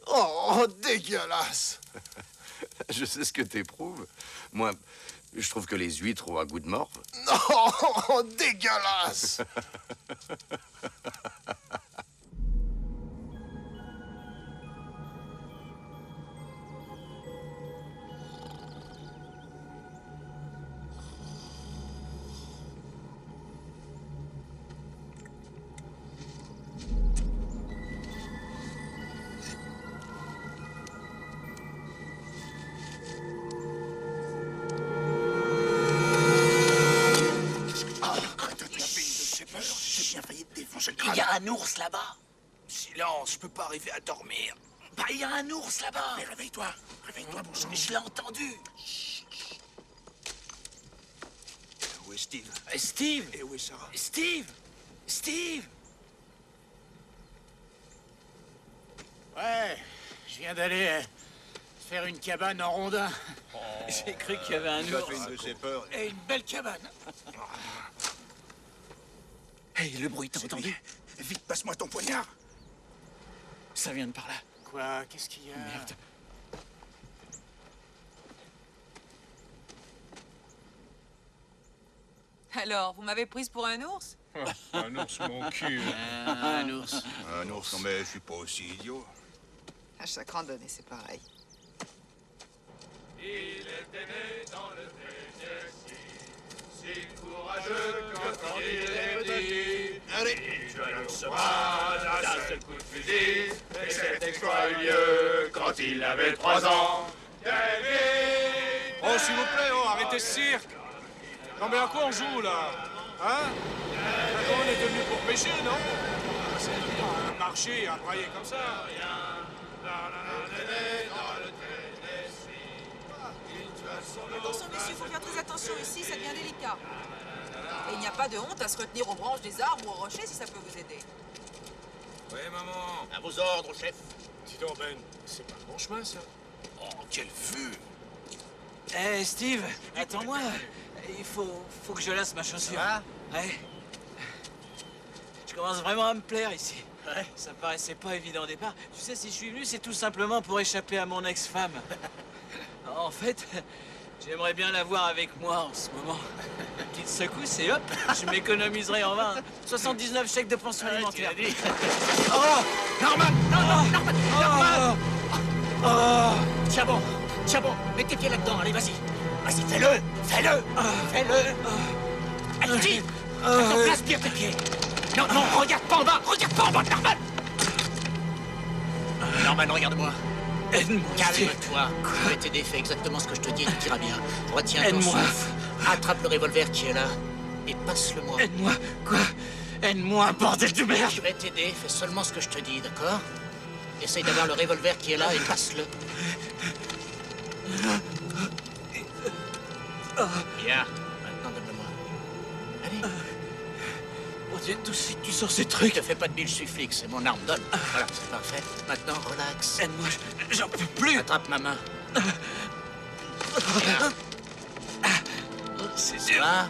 Oh, dégueulasse! Je sais ce que t'éprouves. Moi, je trouve que les huîtres ont un goût de morve. Non, dégueulasse! Il y a un ours là-bas. Silence, je peux pas arriver à dormir. Bah, il y a un ours là-bas. Mais réveille-toi, bon sang. Je l'ai entendu. Où est Steve? Steve. Et où est Sarah? Steve. Steve. Ouais, je viens d'aller faire une cabane en rondin. J'ai cru qu'il y avait un ours. Une de ses peurs. Et une belle cabane. Hey, le bruit, t'as entendu? Vite, passe-moi ton poignard. Ça vient de par là. Quoi? Qu'est-ce qu'il y a? Merde. Alors, vous m'avez prise pour un ours? Un ours, mon cul. Un ours. Un ours, non mais je suis pas aussi idiot. À chaque randonnée, c'est pareil. Il était né dans le si courageux quand il est petit. Allez. Il joua le sauvage d'un seul coup de fusil. Et cet exploit eut lieu quand il avait 3 ans. Oh, s'il vous plaît, oh, arrêtez ce cirque. Non, mais à quoi on joue, là? Hein? On est venu pour pêcher, non? C'est un marché, un brailler comme ça. Attention, messieurs, il faut faire très attention ici, ça devient délicat. Et il n'y a pas de honte à se retenir aux branches des arbres ou aux rochers si ça peut vous aider. Oui, maman. À vos ordres, chef. Dis donc, Ben, c'est pas le bon chemin, ça. Oh, quelle vue. Eh, Steve, attends-moi. Il faut que je lasse ma chaussure. Ah? Ouais. Je commence vraiment à me plaire ici. Ouais. Ça paraissait pas évident au départ. Tu sais, si je suis venu, c'est tout simplement pour échapper à mon ex-femme. En fait, j'aimerais bien la voir avec moi en ce moment. Une petite secousse et hop, je m'économiserai en vain 79 chèques de pension alimentaire. Oh! Norman! Non, Norman! Oh! Tiens bon, mets tes pieds là-dedans, allez, vas-y. Vas-y, fais-le! Allez-y! Attends, place bien tes pieds. Non, regarde pas en bas, Norman! Norman, regarde-moi. Aide-moi. Calme-toi. Je vais t'aider, fais exactement ce que je te dis et tout ira bien. Retiens ton souffle. Attrape le revolver qui est là et passe-le-moi. Aide-moi. Quoi? Aide-moi, bordel de merde. Je vais t'aider, fais seulement ce que je te dis, d'accord? Essaye d'avoir le revolver qui est là et passe-le. Bien, maintenant donne-le-moi. Allez. Mon Dieu, d'où c'est que tu sors ces trucs? Ne fais pas de bile, je suis flic, c'est mon arme, donne. Voilà, c'est parfait. Maintenant, relax. Aide-moi, j'en peux plus. Attrape ma main. C'est Ça dur. va?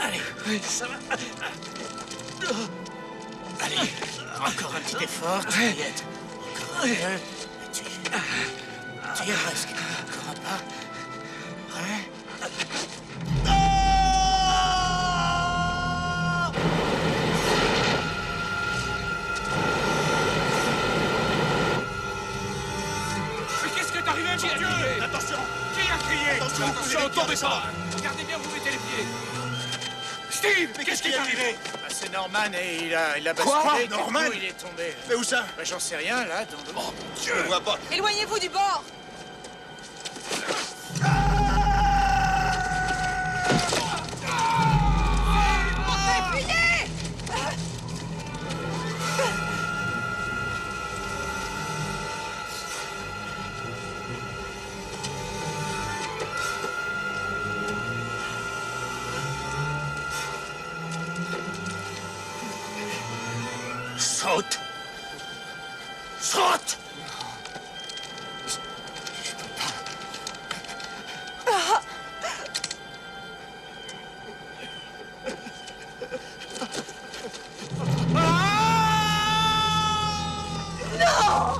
Allez, oui, ça va. Allez, encore un petit effort, tu y es. Encore un peu. Tu y es presque. Encore un pas. Ouais. Mais qu'est-ce que t'arrives à me dire? Attention! Attention, tombez pas. Regardez bien où vous mettez les pieds. Steve, mais qu'est-ce qui est arrivé? C'est Norman et il a Quoi? basculé. Norman? Il est tombé. Mais où ça? J'en sais rien, là, dans le... Oh, je ne vois pas. Éloignez-vous du bord. Fuyez! Saute! Saute! Non!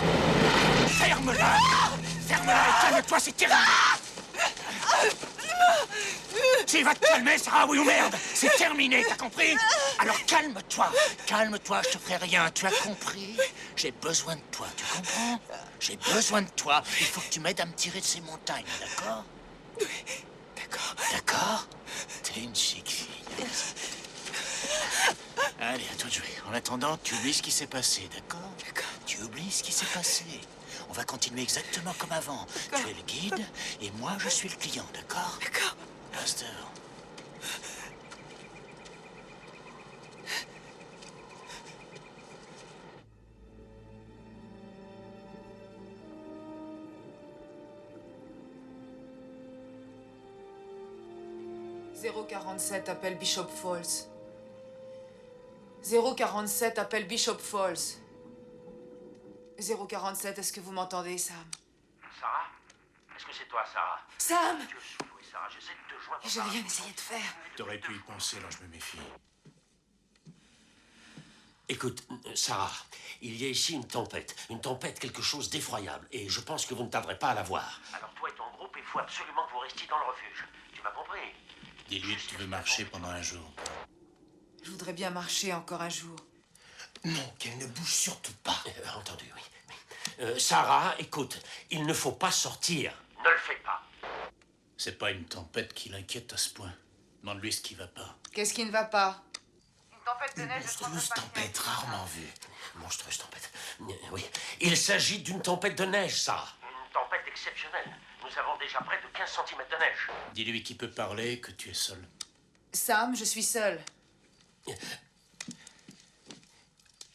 Ferme-la! Ferme-la et calme-toi, c'est terrible! Tu vas te calmer, Sarah, oui ou merde? C'est terminé, t'as compris? Alors calme-toi, calme-toi, je te ferai rien, tu as compris? J'ai besoin de toi, tu comprends? J'ai besoin de toi, il faut que tu m'aides à me tirer de ces montagnes, d'accord? Oui, d'accord. D'accord? T'es une chic fille. Allez, à toi de jouer. En attendant, tu oublies ce qui s'est passé, d'accord? D'accord. Tu oublies ce qui s'est passé. On va continuer exactement comme avant. Tu es le guide et moi, je suis le client, d'accord? D'accord. Master. « 047, appelle Bishop Falls. 047, appelle Bishop Falls. 047, est-ce que vous m'entendez, Sam? Sarah? Est-ce que c'est toi, Sarah? Sam! Dieu souffle, oui, Sarah, j'essaie de te joindre. J'ai rien essayé de faire. T'aurais pu y penser, alors je me méfie. Écoute, Sarah, il y a ici une tempête, quelque chose d'effroyable, et je pense que vous ne tarderez pas à la voir. Alors toi et ton groupe, il faut absolument que vous restiez dans le refuge. Tu m'as compris? Dis-lui que tu veux marcher pendant un jour. Je voudrais bien marcher encore un jour. Non, qu'elle ne bouge surtout pas. Entendu, oui. Sarah, écoute, il ne faut pas sortir. Ne le fais pas. C'est pas une tempête qui l'inquiète à ce point. Demande-lui ce qui va pas. Qu'est-ce qui ne va pas? Une tempête de neige. Monstrueuse tempête, rarement vue. Monstrueuse tempête. Oui. Il s'agit d'une tempête de neige, Sarah. Une tempête exceptionnelle. Nous avons déjà près de 15 cm de neige. Dis-lui qu'il peut parler, que tu es seul. Sam, je suis seule.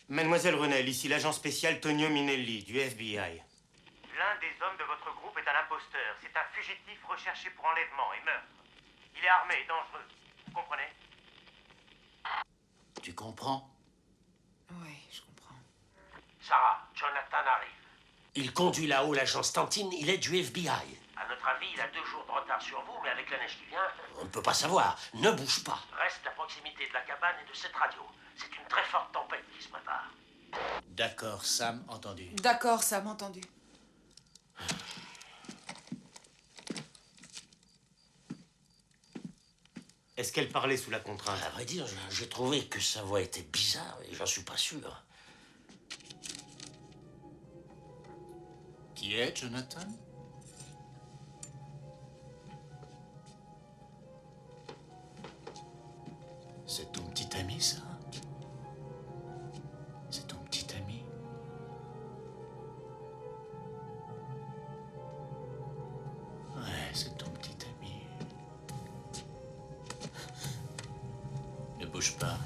Mademoiselle Renel, ici l'agent spécial Tonio Minelli, du FBI. L'un des hommes de votre groupe est un imposteur. C'est un fugitif recherché pour enlèvement et meurtre. Il est armé et dangereux. Vous comprenez? Tu comprends? Oui, je comprends. Sarah, Jonathan arrive. Il conduit là-haut l'agent Stanton, il est du FBI. À notre avis, il a 2 jours de retard sur vous, mais avec la neige qui vient, on ne peut pas savoir. Ne bouge pas. Reste à proximité de la cabane et de cette radio. C'est une très forte tempête qui se prépare. D'accord, Sam, entendu. D'accord, Sam, entendu. Est-ce qu'elle parlait sous la contrainte? À vrai dire, j'ai trouvé que sa voix était bizarre et j'en suis pas sûr. Qui est Jonathan? C'est ton petit ami, ça? C'est ton petit ami? Ouais, c'est ton petit ami. Ne bouge pas.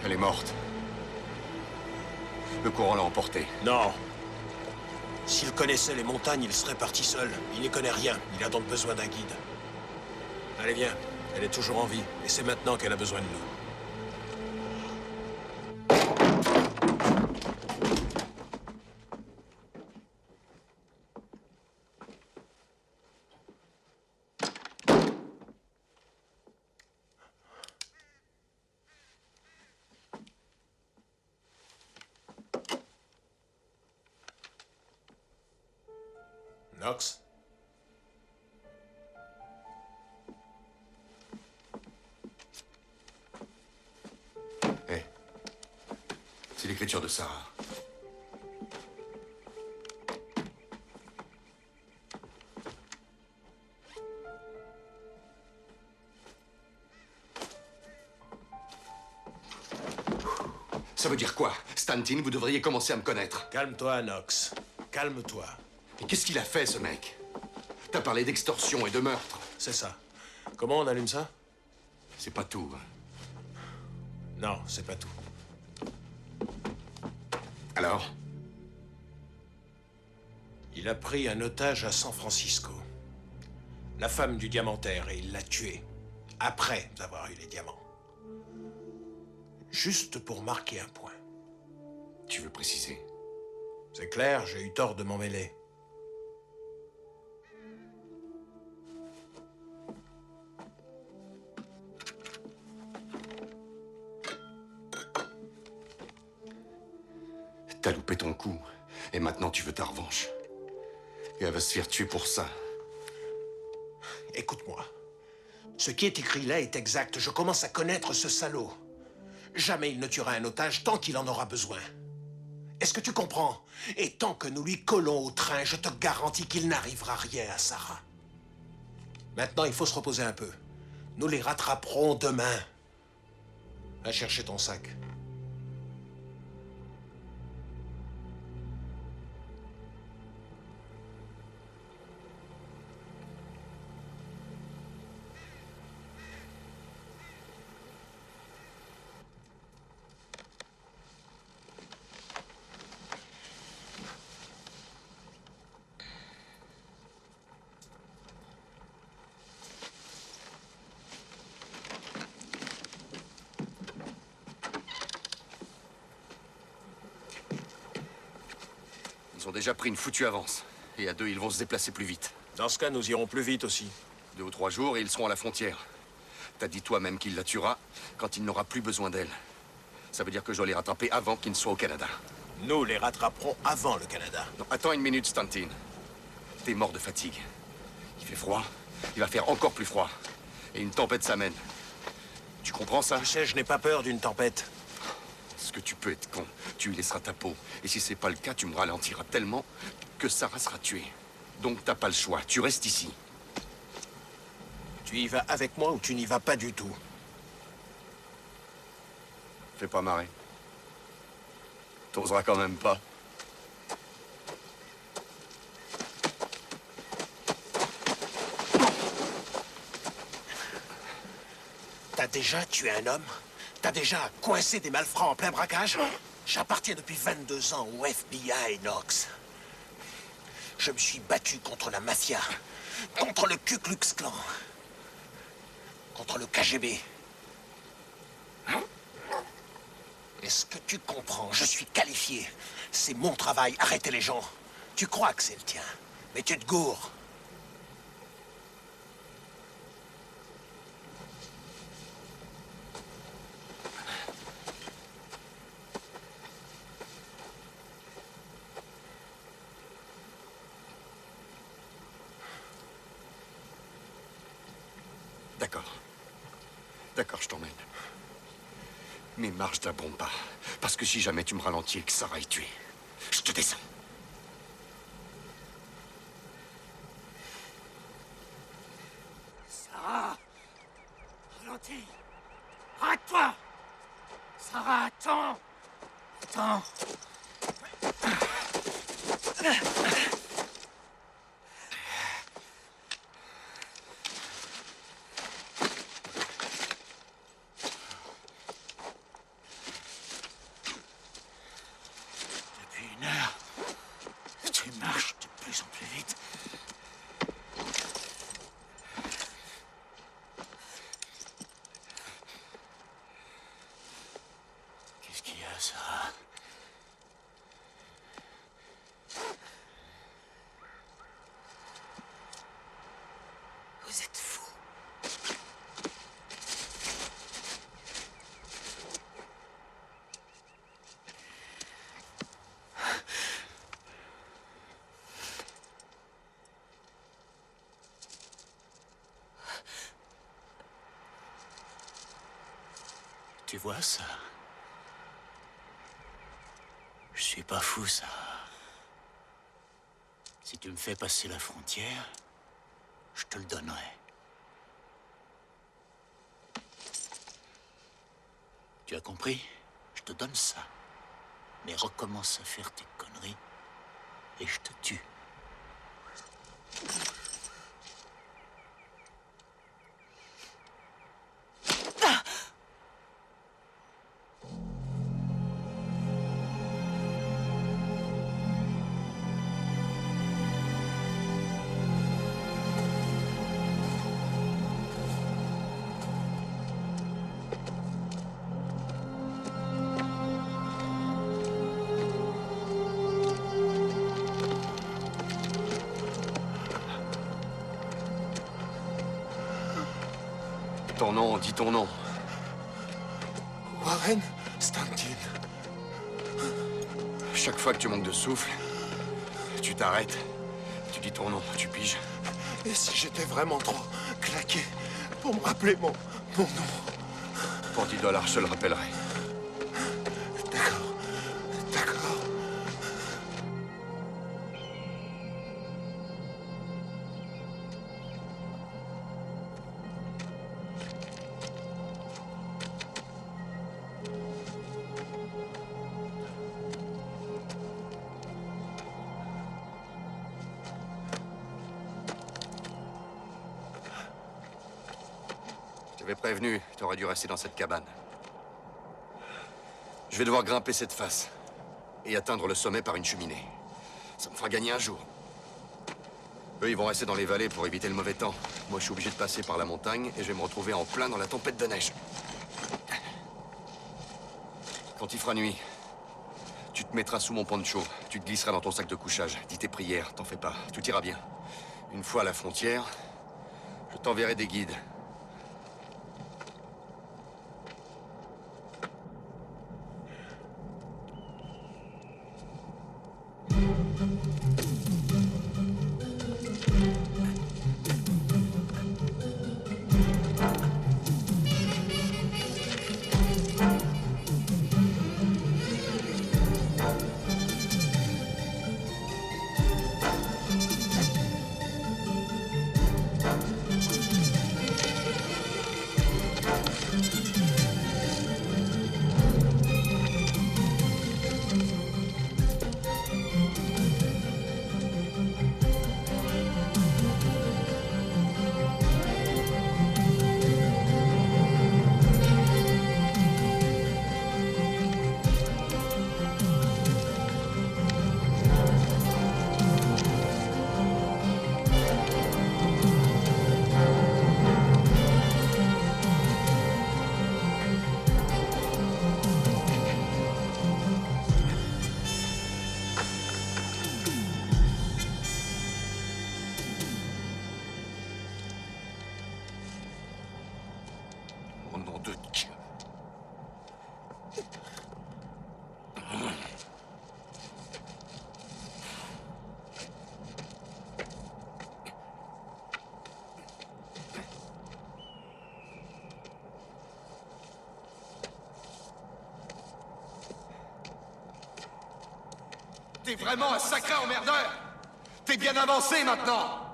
Elle est morte. Le courant l'a emportée. Non. S'il connaissait les montagnes, il serait parti seul. Il n'y connaît rien. Il a donc besoin d'un guide. Allez, viens. Elle est toujours en vie. Et c'est maintenant qu'elle a besoin de nous. Knox? Hé, c'est l'écriture de Sarah. Ça veut dire quoi? Stantin, vous devriez commencer à me connaître. Calme-toi, Knox. Calme-toi. Et qu'est-ce qu'il a fait, ce mec? T'as parlé d'extorsion et de meurtre. C'est ça. Comment on allume ça? C'est pas tout. Non, c'est pas tout. Alors? Il a pris un otage à San Francisco. La femme du diamantaire, et il l'a tuée. Après avoir eu les diamants. Juste pour marquer un point. Tu veux préciser? C'est clair, j'ai eu tort de m'en mêler. T'as loupé ton coup, et maintenant tu veux ta revanche. Et elle va se faire tuer pour ça. Écoute-moi. Ce qui est écrit là est exact. Je commence à connaître ce salaud. Jamais il ne tuera un otage tant qu'il en aura besoin. Est-ce que tu comprends? Et tant que nous lui collons au train, je te garantis qu'il n'arrivera rien à Sarah. Maintenant, il faut se reposer un peu. Nous les rattraperons demain. Va chercher ton sac. Ils ont déjà pris une foutue avance. Et à deux, ils vont se déplacer plus vite. Dans ce cas, nous irons plus vite aussi. 2 ou 3 jours et ils seront à la frontière. T'as dit toi-même qu'il la tuera quand il n'aura plus besoin d'elle. Ça veut dire que je dois les rattraper avant qu'ils ne soient au Canada. Nous les rattraperons avant le Canada. Non, attends une minute, Stantin. T'es mort de fatigue. Il fait froid. Il va faire encore plus froid. Et une tempête s'amène. Tu comprends ça? Tu sais, je n'ai pas peur d'une tempête. Est-ce que tu peux être con? Tu y laisseras ta peau. Et si c'est pas le cas, tu me ralentiras tellement que Sarah sera tuée. Donc t'as pas le choix. Tu restes ici. Tu y vas avec moi ou tu n'y vas pas du tout? Fais pas marrer. T'oseras quand même pas. T'as déjà tué un homme? T'as déjà coincé des malfrats en plein braquage? J'appartiens depuis 22 ans au FBI, Knox. Je me suis battu contre la mafia, contre le Ku Klux Klan, contre le KGB. Est-ce que tu comprends? Je suis qualifié. C'est mon travail, arrêter les gens. Tu crois que c'est le tien, mais tu te gourres. D'accord. D'accord, je t'emmène. Mais marche d'un bon pas. Parce que si jamais tu me ralentis et que Sarah est tuée, je te descends. Sarah! Ralentis! Arrête-toi! Sarah, attends! Attends! Tu vois ça? Je suis pas fou, ça. Si tu me fais passer la frontière, je te le donnerai. Tu as compris? Je te donne ça. Mais recommence à faire tes conneries et je te tue. Ton nom, dis ton nom. Warren Stanton. Chaque fois que tu manques de souffle, tu t'arrêtes, tu dis ton nom, tu piges. Et si j'étais vraiment trop claqué pour me rappeler mon nom? Pour $10, je te le rappellerai. D'accord. D'accord. Je t'avais prévenu, t'aurais dû rester dans cette cabane. Je vais devoir grimper cette face et atteindre le sommet par une cheminée. Ça me fera gagner un jour. Eux, ils vont rester dans les vallées pour éviter le mauvais temps. Moi, je suis obligé de passer par la montagne et je vais me retrouver en plein dans la tempête de neige. Quand il fera nuit, tu te mettras sous mon poncho, tu te glisseras dans ton sac de couchage, dis tes prières, t'en fais pas, tout ira bien. Une fois à la frontière, je t'enverrai des guides. Au nom de Dieu. T'es vraiment un sacré emmerdeur. T'es bien avancé maintenant.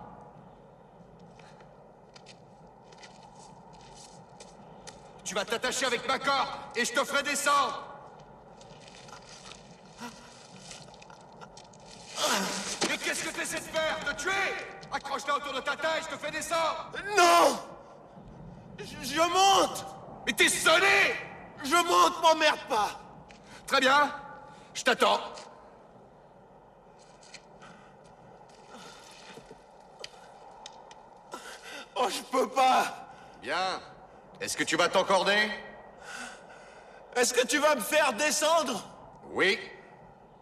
Tu vas t'attacher avec ma corde et je te ferai descendre. Mais qu'est-ce que t'essaies de faire? De tuer? Accroche-la autour de ta taille, je te fais descendre. Non! Je monte! Mais t'es sonné! Je monte, m'emmerde pas! Très bien, je t'attends. Oh, je peux pas! Bien. Est-ce que tu vas t'encorder? Est-ce que tu vas me faire descendre? Oui.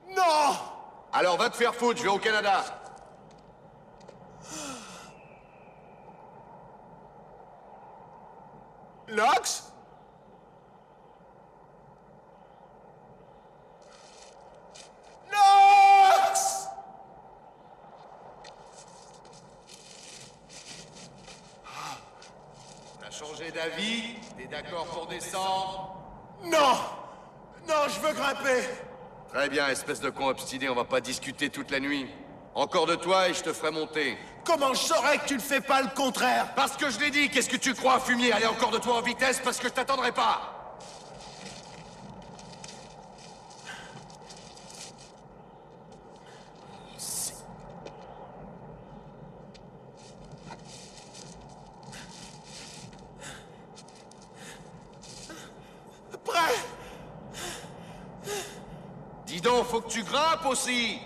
Non! Alors va te faire foutre, je vais au Canada. Knox? Knox! T'as changé d'avis? T'es d'accord pour descendre? Non! Non, je veux grimper! Très bien, espèce de con obstiné, on va pas discuter toute la nuit. Encore de toi et je te ferai monter. Comment je saurais que tu ne fais pas le contraire? Parce que je l'ai dit, qu'est-ce que tu crois, fumier? Allez, encore de toi en vitesse parce que je t'attendrai pas. Prêt! Dis donc, faut que tu grimpes aussi.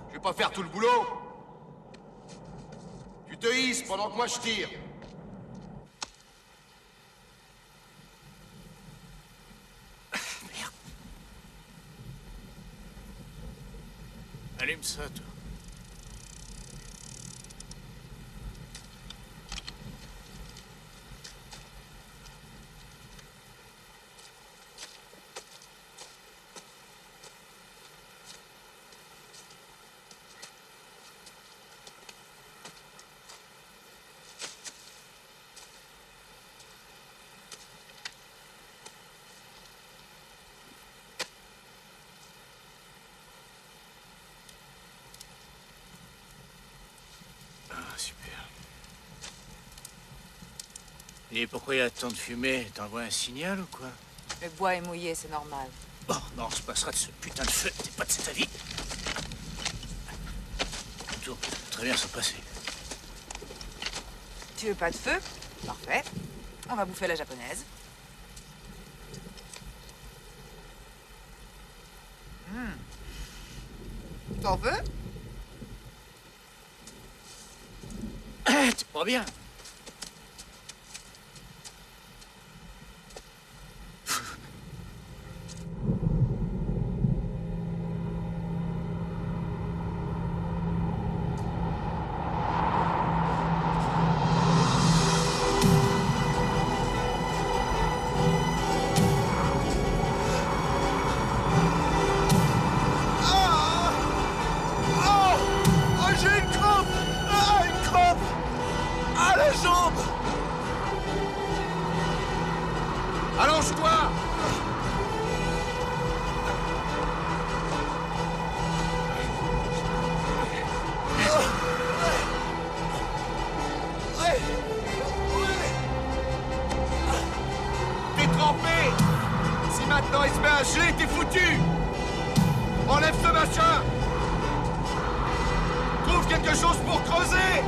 Je vais pas faire tout le boulot. Tu te hisses pendant que moi je tire. Merde. Allume ça, toi. Super. Et pourquoi il y a tant de fumée? T'envoies un signal ou quoi? Le bois est mouillé, c'est normal. Bon, non, on se passera de ce putain de feu. T'es pas de cet avis? Tout va très bien se passer. Tu veux pas de feu? Parfait. On va bouffer la japonaise. T'en veux? T'es pas bien. J'ai une crampe! Ah, une crampe! À la jambe! Allonge-toi! T'es trempé! Si maintenant il se met à geler, t'es foutu! Enlève ce machin! Trouve quelque chose pour creuser!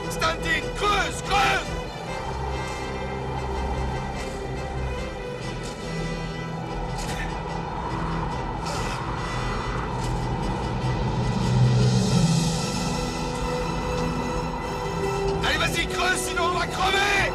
Stanton, creuse, creuse! Allez, vas-y, creuse, sinon on va crever!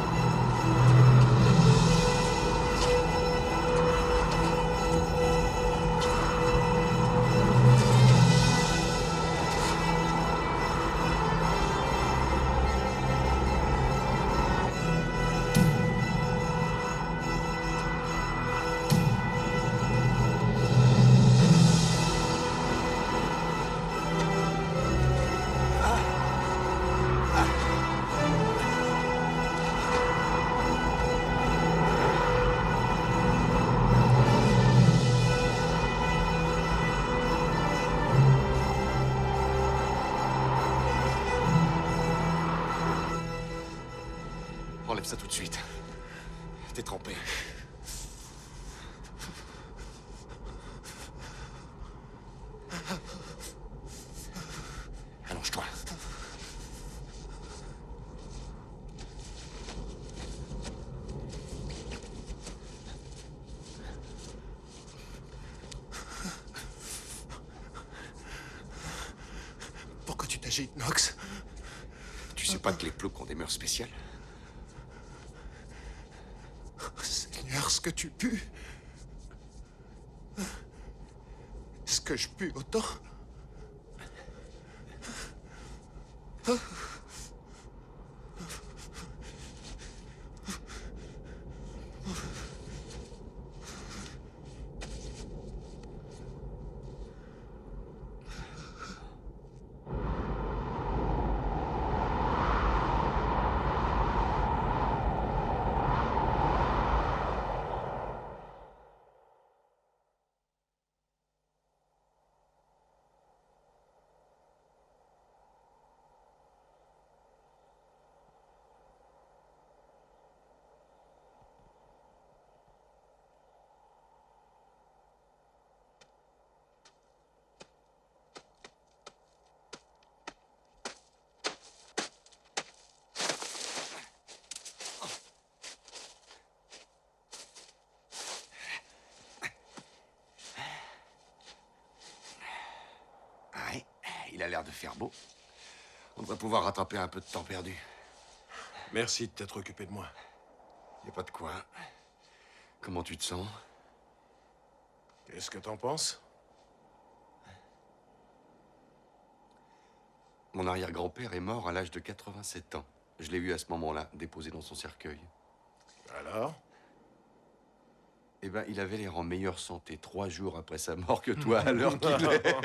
Enlève ça tout de suite. T'es trempé. Allonge-toi. Pourquoi tu t'agites, Knox? Tu sais pas que les ploucs ont des mœurs spéciales? Seigneur, ce que tu pues. Est-ce que je pue autant? l'air de faire beau. On devrait pouvoir rattraper un peu de temps perdu. Merci de t'être occupé de moi. Y a pas de quoi. Comment tu te sens? Qu'est-ce que t'en penses? Mon arrière-grand-père est mort à l'âge de 87 ans. Je l'ai vu à ce moment-là, déposé dans son cercueil. Alors? Eh ben, il avait l'air en meilleure santé 3 jours après sa mort que toi, à l'heure qu'il est.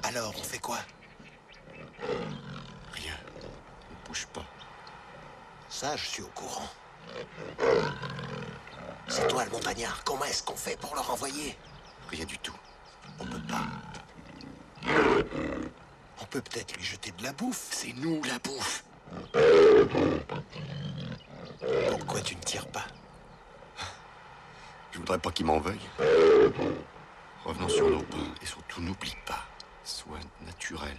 Alors, on fait quoi? Rien. On bouge pas. Ça, je suis au courant. C'est toi, le montagnard. Comment est-ce qu'on fait pour le renvoyer? Rien du tout. On peut pas. On peut peut-être lui jeter de la bouffe. C'est nous, la bouffe. Pourquoi tu ne tires pas? Je voudrais pas qu'il m'en veuille. Revenons sur nos pas. Et surtout, n'oublie pas. Sois naturel.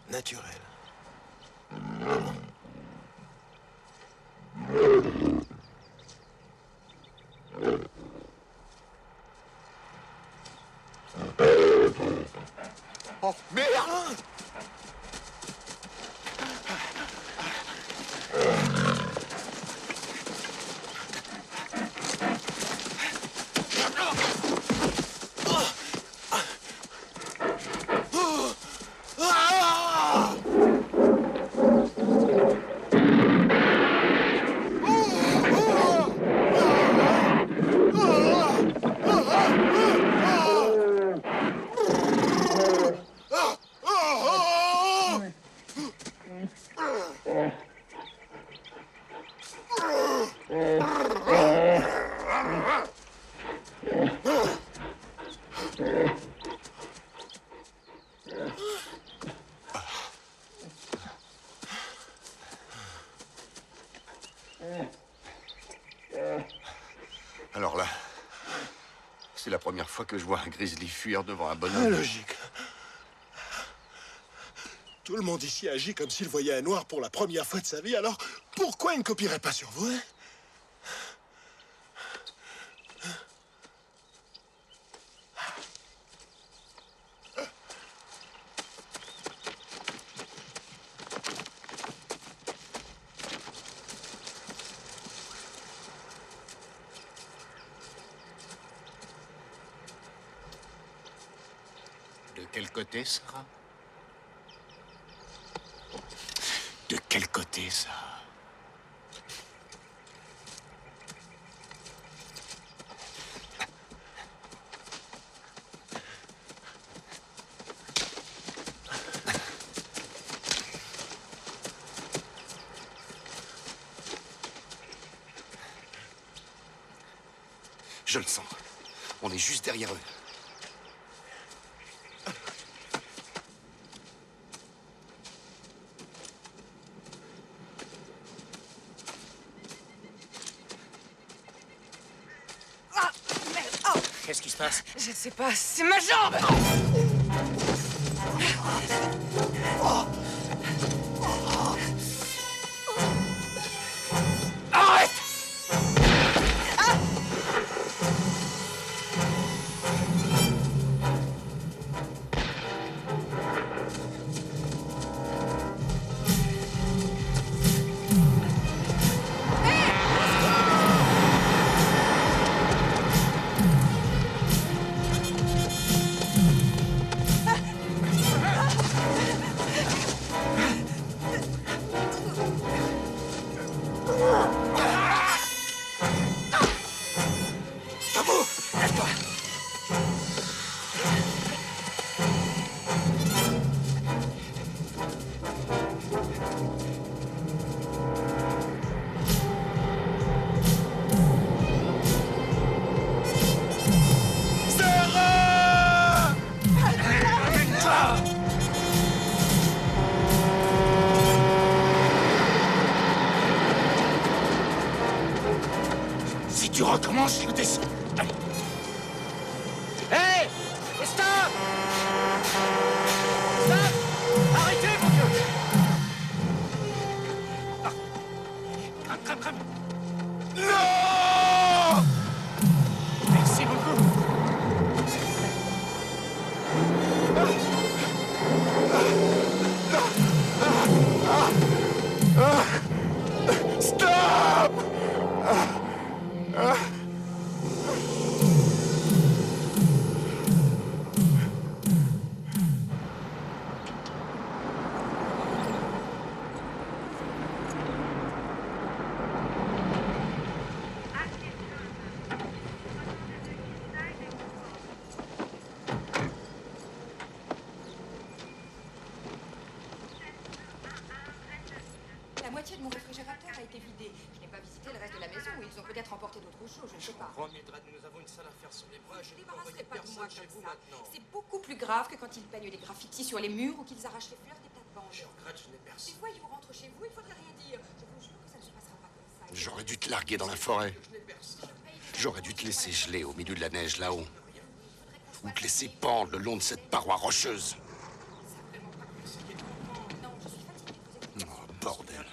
Naturel. Oh, merde! Alors là, c'est la première fois que je vois un grizzly fuir devant un bonhomme. Logique. Tout le monde ici agit comme s'il voyait un noir pour la première fois de sa vie, alors pourquoi il ne copierait pas sur vous, hein? De quel côté, Sarah? De quel côté, ça? Je le sens. On est juste derrière eux. Qu'est-ce qui se passe? Je ne sais pas, c'est ma jambe! Arrête! commence, je descends. Allez. Hé! Stop! Stop! Arrêtez, mon Dieu! Crame. Non! Merci beaucoup. Stop! La moitié de mon réfrigérateur a été vidée. Je n'ai pas visité le reste de la maison. Ils ont peut-être emporté d'autres choses, je ne sais pas. Mildred, nous avons une sale affaire sur les bras. Je ne peux envoyer Débarrassez pas de moi personne chez comme vous ça. maintenant. C'est beaucoup plus grave que quand ils peignent les graffitis sur les murs ou qu'ils arrachent les fleurs des plates-bandes. Je regrette, je n'ai personne. Des voyous rentrent chez vous, il faudrait rien dire. Je vous jure que ça ne se passera pas comme ça. J'aurais dû te larguer dans la forêt. J'aurais dû te laisser geler au milieu de la neige là-haut. Ou te laisser pendre le long de cette paroi rocheuse. Oh, bordel.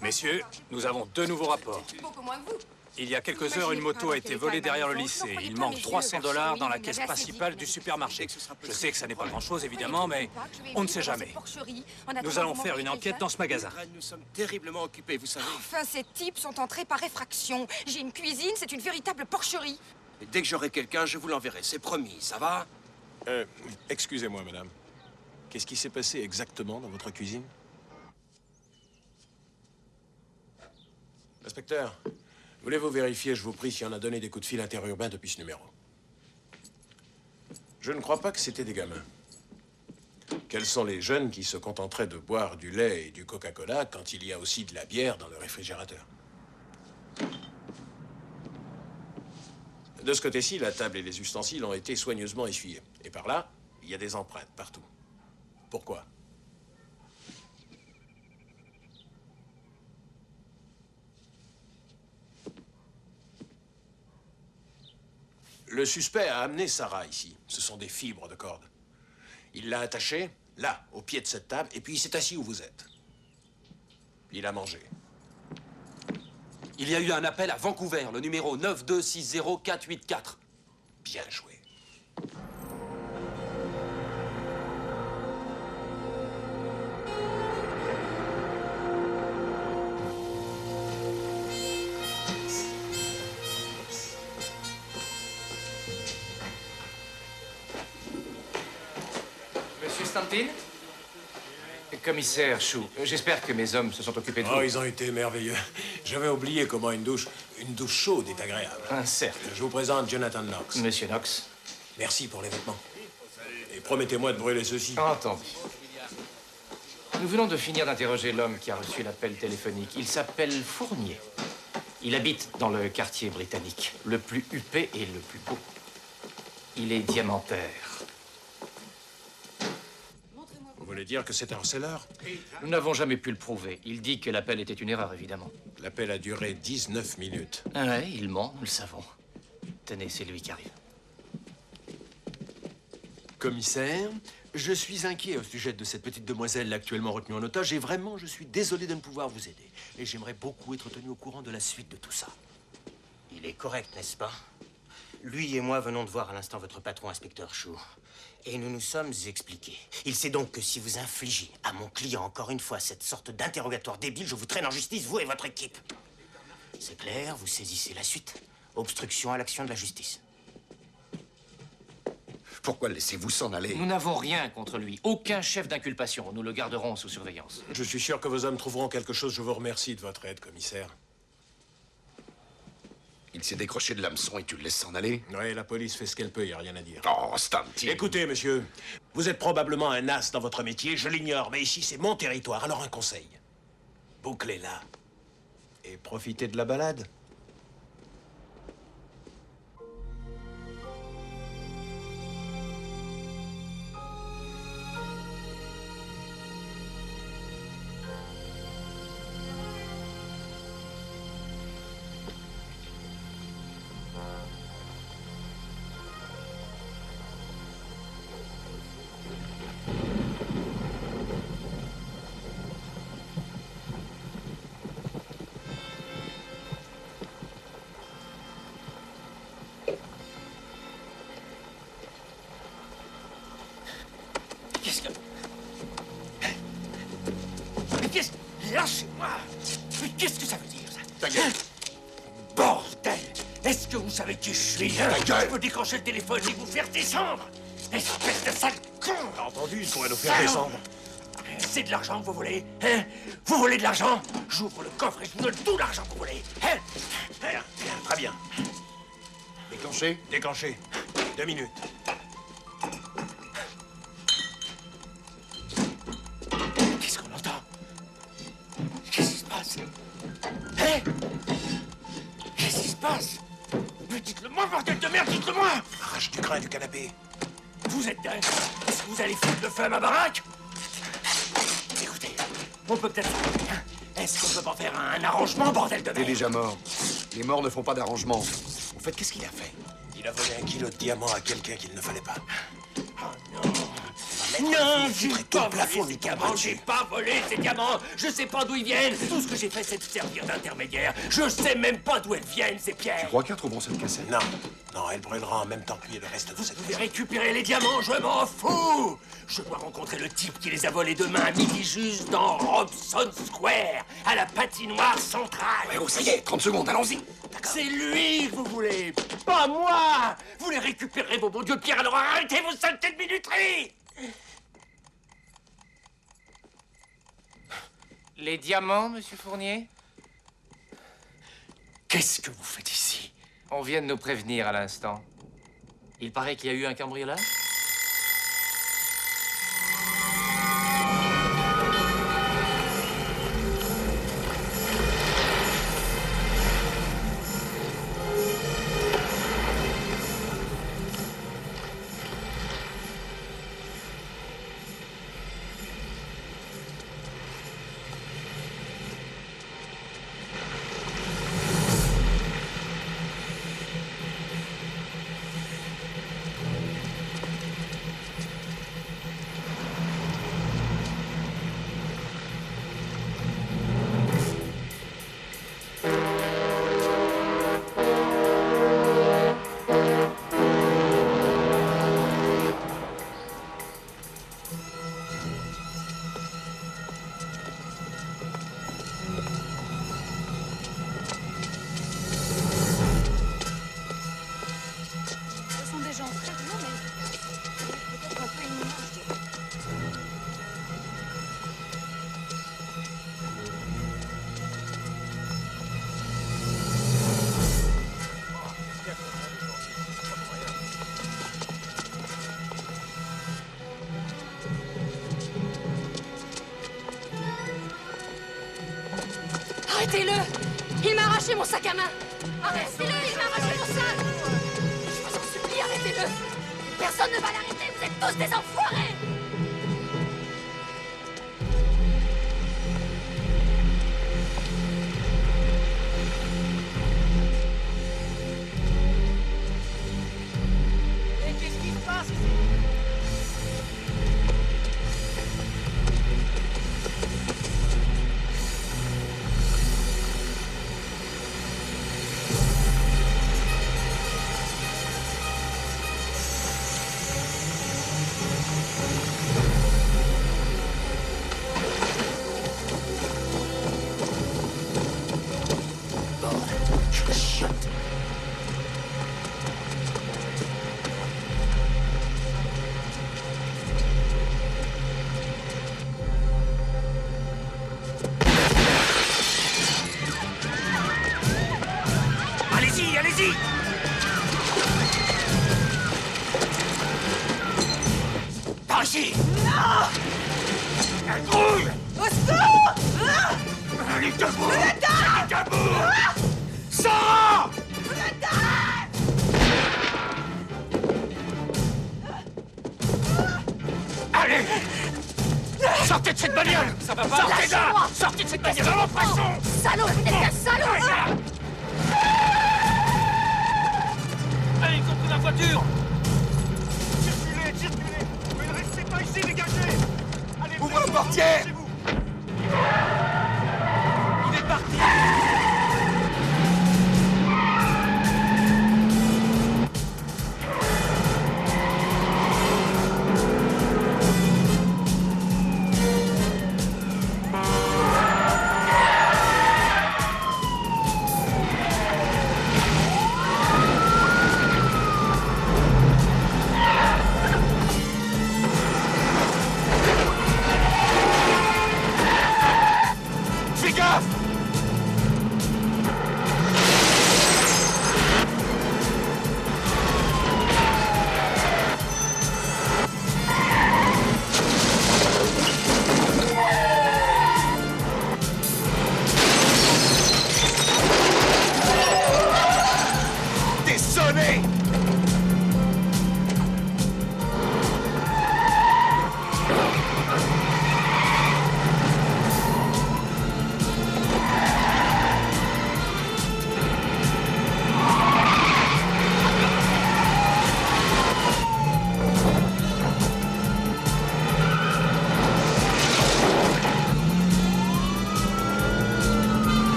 Messieurs, nous avons 2 nouveaux rapports. Beaucoup moins que vous. Il y a quelques heures, une moto a été volée derrière le lycée. Il manque $300 dans la caisse principale du supermarché. Je sais que ça n'est pas grand-chose, évidemment, mais on ne sait jamais. Nous allons faire une enquête dans ce magasin. Nous sommes terriblement occupés, vous savez. Enfin, ces types sont entrés par effraction. J'ai une cuisine, c'est une véritable porcherie. Et dès que j'aurai quelqu'un, je vous l'enverrai, c'est promis, ça va? Excusez-moi, madame. Qu'est-ce qui s'est passé exactement dans votre cuisine? Inspecteur, voulez-vous vérifier, je vous prie, si on a donné des coups de fil interurbains depuis ce numéro? Je ne crois pas que c'était des gamins. Quels sont les jeunes qui se contenteraient de boire du lait et du Coca-Cola quand il y a aussi de la bière dans le réfrigérateur? De ce côté-ci, la table et les ustensiles ont été soigneusement essuyés. Et par là, il y a des empreintes partout. Pourquoi? Le suspect a amené Sarah ici. Ce sont des fibres de corde. Il l'a attachée, là, au pied de cette table, et puis il s'est assis où vous êtes. Puis il a mangé. Il y a eu un appel à Vancouver, le numéro 9260484. Bien joué. Monsieur Stanton? Commissaire Chou, j'espère que mes hommes se sont occupés de vous. Oh, ils ont été merveilleux. J'avais oublié comment une douche chaude est agréable. Certes. Je vous présente Jonathan Knox. Monsieur Knox. Merci pour les vêtements. Et promettez-moi de brûler ceci. Entendu. Nous venons de finir d'interroger l'homme qui a reçu l'appel téléphonique. Il s'appelle Fournier. Il habite dans le quartier britannique, le plus huppé et le plus beau. Il est diamantaire. Vous voulez dire que c'est un harceleur? Nous n'avons jamais pu le prouver. Il dit que l'appel était une erreur, évidemment. L'appel a duré 19 minutes. Ah ouais, il ment, nous le savons. Tenez, c'est lui qui arrive. Commissaire, je suis inquiet au sujet de cette petite demoiselle actuellement retenue en otage et vraiment, je suis désolé de ne pouvoir vous aider. Et j'aimerais beaucoup être tenu au courant de la suite de tout ça. Il est correct, n'est-ce pas? Lui et moi venons de voir à l'instant votre patron, inspecteur Chou. Et nous nous sommes expliqués. Il sait donc que si vous infligez à mon client encore une fois cette sorte d'interrogatoire débile, je vous traîne en justice, vous et votre équipe. C'est clair, vous saisissez la suite. Obstruction à l'action de la justice. Pourquoi laissez-vous s'en aller? Nous n'avons rien contre lui. Aucun chef d'inculpation. Nous le garderons sous surveillance. Je suis sûr que vos hommes trouveront quelque chose. Je vous remercie de votre aide, commissaire. Il s'est décroché de l'hameçon et tu le laisses s'en aller? Oui, la police fait ce qu'elle peut, il n'y a rien à dire. Oh, Stanton! Écoutez, monsieur, vous êtes probablement un as dans votre métier, je l'ignore, mais ici, c'est mon territoire, alors un conseil. Bouclez-la. Et profitez de la balade. Qu'est-ce que... Mais qu'est-ce... Lâchez-moi! Mais qu'est-ce que ça veut dire, ça? Ta gueule! Bordel! Est-ce que vous savez qui je suis? Ta gueule! Je peux décrocher le téléphone et vous faire descendre! Espèce de sale con! T'as entendu? Il pourrait nous faire descendre. C'est de l'argent que vous voulez, hein? Vous voulez de l'argent? J'ouvre le coffre et je vous donne tout l'argent que vous voulez, hein? Bien, très bien. Déclenché? Déclenché. 2 minutes. Qu'est-ce qu'on entend? Qu'est-ce qui se passe? Hein? Qu'est-ce qui se passe? Mais dites-le-moi, bordel de merde, dites-le-moi! Arrache du grain du canapé. Vous êtes dingue? Est-ce que vous allez foutre le feu à ma baraque? Écoutez, on peut peut-être... Est-ce qu'on peut pas faire un arrangement, bordel de T'es merde? déjà mort. Les morts ne font pas d'arrangement. Au fait, qu'est-ce qu'il a fait? Il a volé 1 kilo de diamants à quelqu'un qu'il ne fallait pas. Non, j'ai pas plafond volé ces diamants, j'ai pas volé ces diamants. Je sais pas d'où ils viennent. Tout ce que j'ai fait, c'est de servir d'intermédiaire. Je sais même pas d'où elles viennent, ces pierres. Tu crois qu'ils retrouveront cette cassette? Non, non, elle brûlera en même temps que lui et le reste de cette Vous pouvez récupérer les diamants, je m'en fous. Je dois rencontrer le type qui les a volés demain à midi juste dans Robson Square, à la patinoire centrale. Ouais, oh, ça y est, 30 secondes, allons-y. C'est lui que vous voulez, pas moi. Vous les récupérerez, vos beaux dieux de pierre, alors arrêtez vos saletés de minuterie. Les diamants, monsieur Fournier? Qu'est-ce que vous faites ici? On vient de nous prévenir à l'instant. Il paraît qu'il y a eu un cambriolage? Ce sont des gens très vieux, mais peut-être un peu inhumains, je dirais. Arrêtez-le! Il m'a arraché mon sac à main! Arrêtez-le! Il m'a arraché mon sac! Je vous en supplie, arrêtez-le! Personne ne va l'arrêter! Vous êtes tous des enfoirés! Mais qu'est-ce qui se passe ici? Allez-y, allez-y! Par ici! Non! Elle grouille! Au secours! Elle est debout! Vous êtes là! Elle est debout! Sarah! Vous êtes là! Allez! Sortez de cette bagnole! Ça va pas! Sortez de là! Lâchez-moi! Sortez de cette bagnole! Allons, pressons! Salaud! Vous êtes un salaud! Allez, ils ont pris la voiture! Circulez, circulez! Mais ne restez pas ici, dégagez! Allez, Ouvre la portière! Il est parti!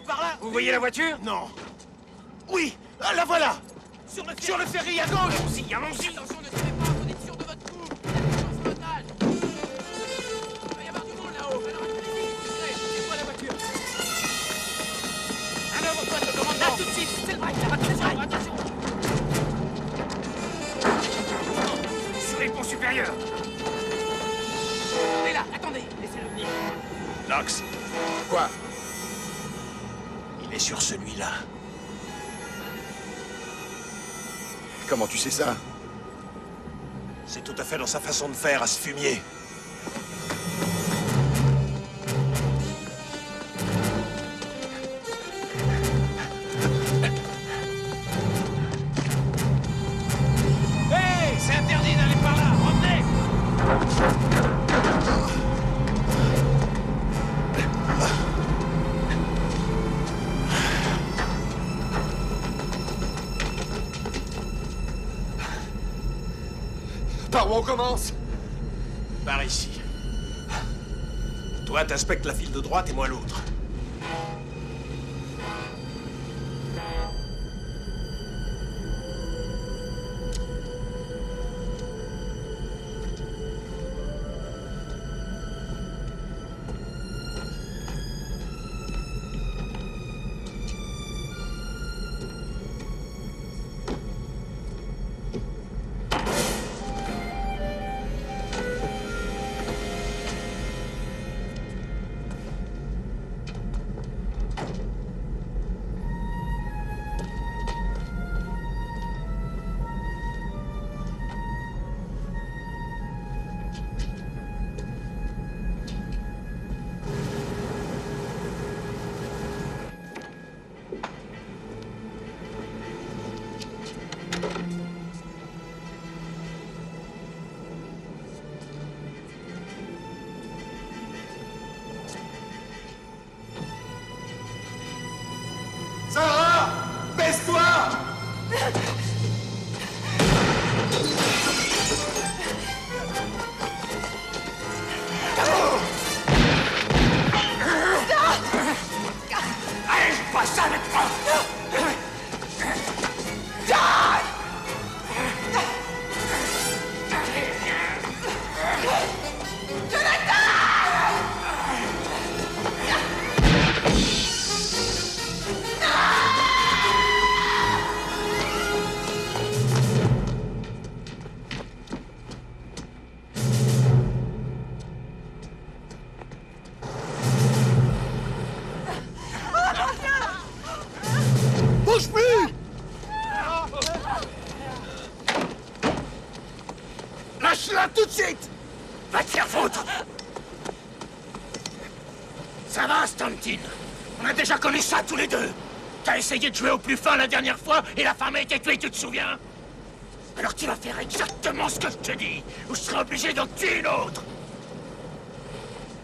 par là. Vous voyez la voiture? Non. Oui, la voilà. Sur le ferry à gauche. Allons-y, allons-y. Attention, ne tirez pas, vous êtes sûr de votre coup. Sur l'otage. Il va y avoir du monde là-haut. Alors, allez-y, c'est quoi la voiture? Un homme au poste de commandement. Là, tout de suite, c'est le break. Attention, attention. Sur les ponts supérieurs. Attendez là, attendez. Laissez-le venir. Knox. Quoi? Il est sur celui-là. Comment tu sais ça? C'est tout à fait dans sa façon de faire à ce fumier. Hey, c'est interdit d'aller par là. Revenez. Par où on commence? Par ici. Toi, t'inspectes la file de droite et moi l'autre. Sarah! Baisse-toi! Allez, je passe ça avec toi. Bouge plus! Lâche-la tout de suite. Va te faire foutre. Ça va, Stanton? On a déjà connu ça tous les deux. T'as essayé de jouer au plus fin la dernière fois et la femme a été tuée, tu te souviens? Alors tu vas faire exactement ce que je te dis, ou je serai obligé d'en tuer une autre.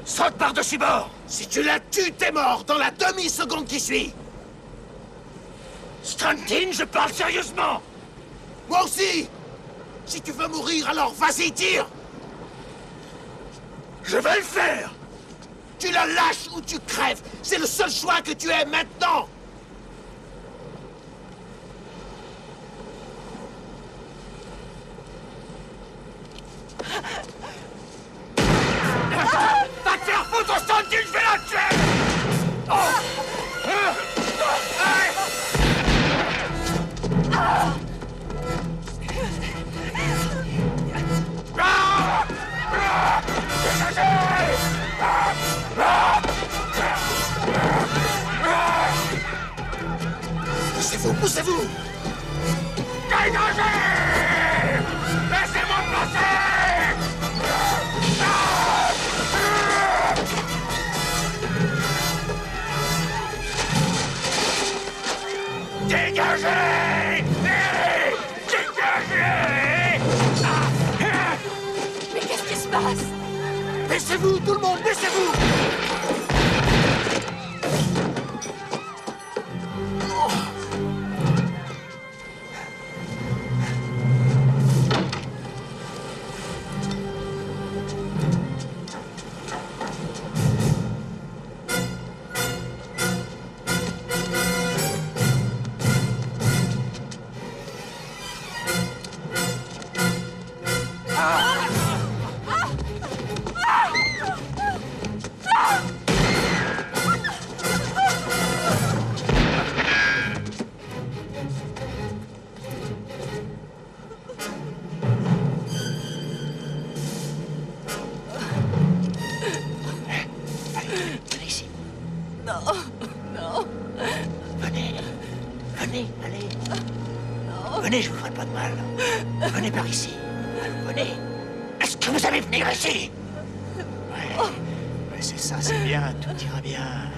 Saute par-dessus bord. Si tu la tues, t'es mort dans la demi-seconde qui suit. Stanton, je parle sérieusement. Moi aussi. Si tu veux mourir, alors vas-y, tire. Je vais le faire. Tu la lâches ou tu crèves. C'est le seul choix que tu aies maintenant. Va te faire foutre, Stanton, je vais la tuer. Poussez-vous, poussez-vous. Dégagez! Laissez-moi passer! Dégagez! Dégagez! Mais qu'est-ce qui se passe? Baissez-vous, tout le monde, baissez-vous! Non. Venez. Venez, allez. Venez, je vous ferai pas de mal. Venez par ici. Venez. Est-ce que vous allez venir ici? Ouais, c'est ça, c'est bien, tout ira bien.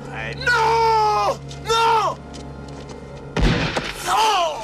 Ouais. Non! Non! Non!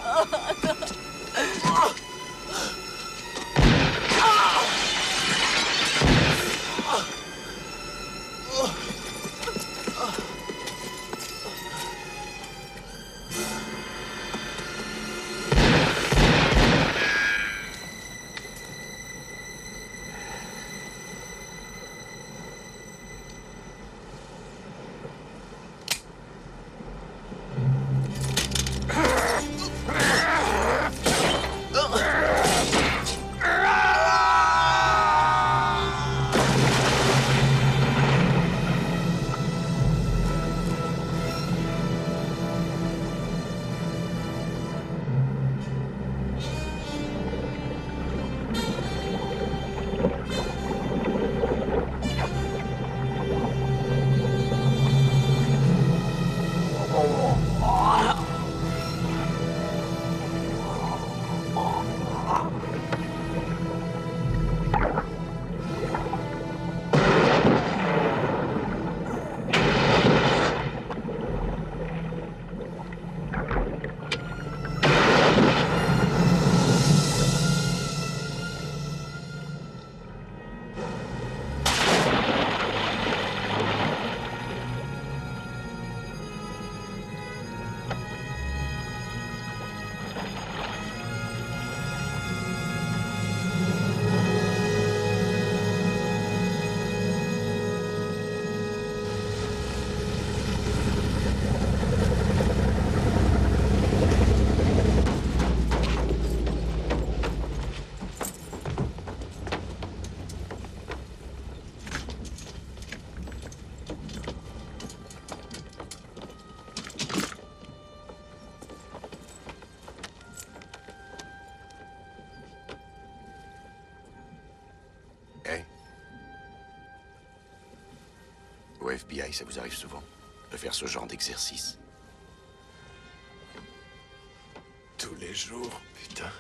Au FBI, ça vous arrive souvent de faire ce genre d'exercice? Tous les jours, putain.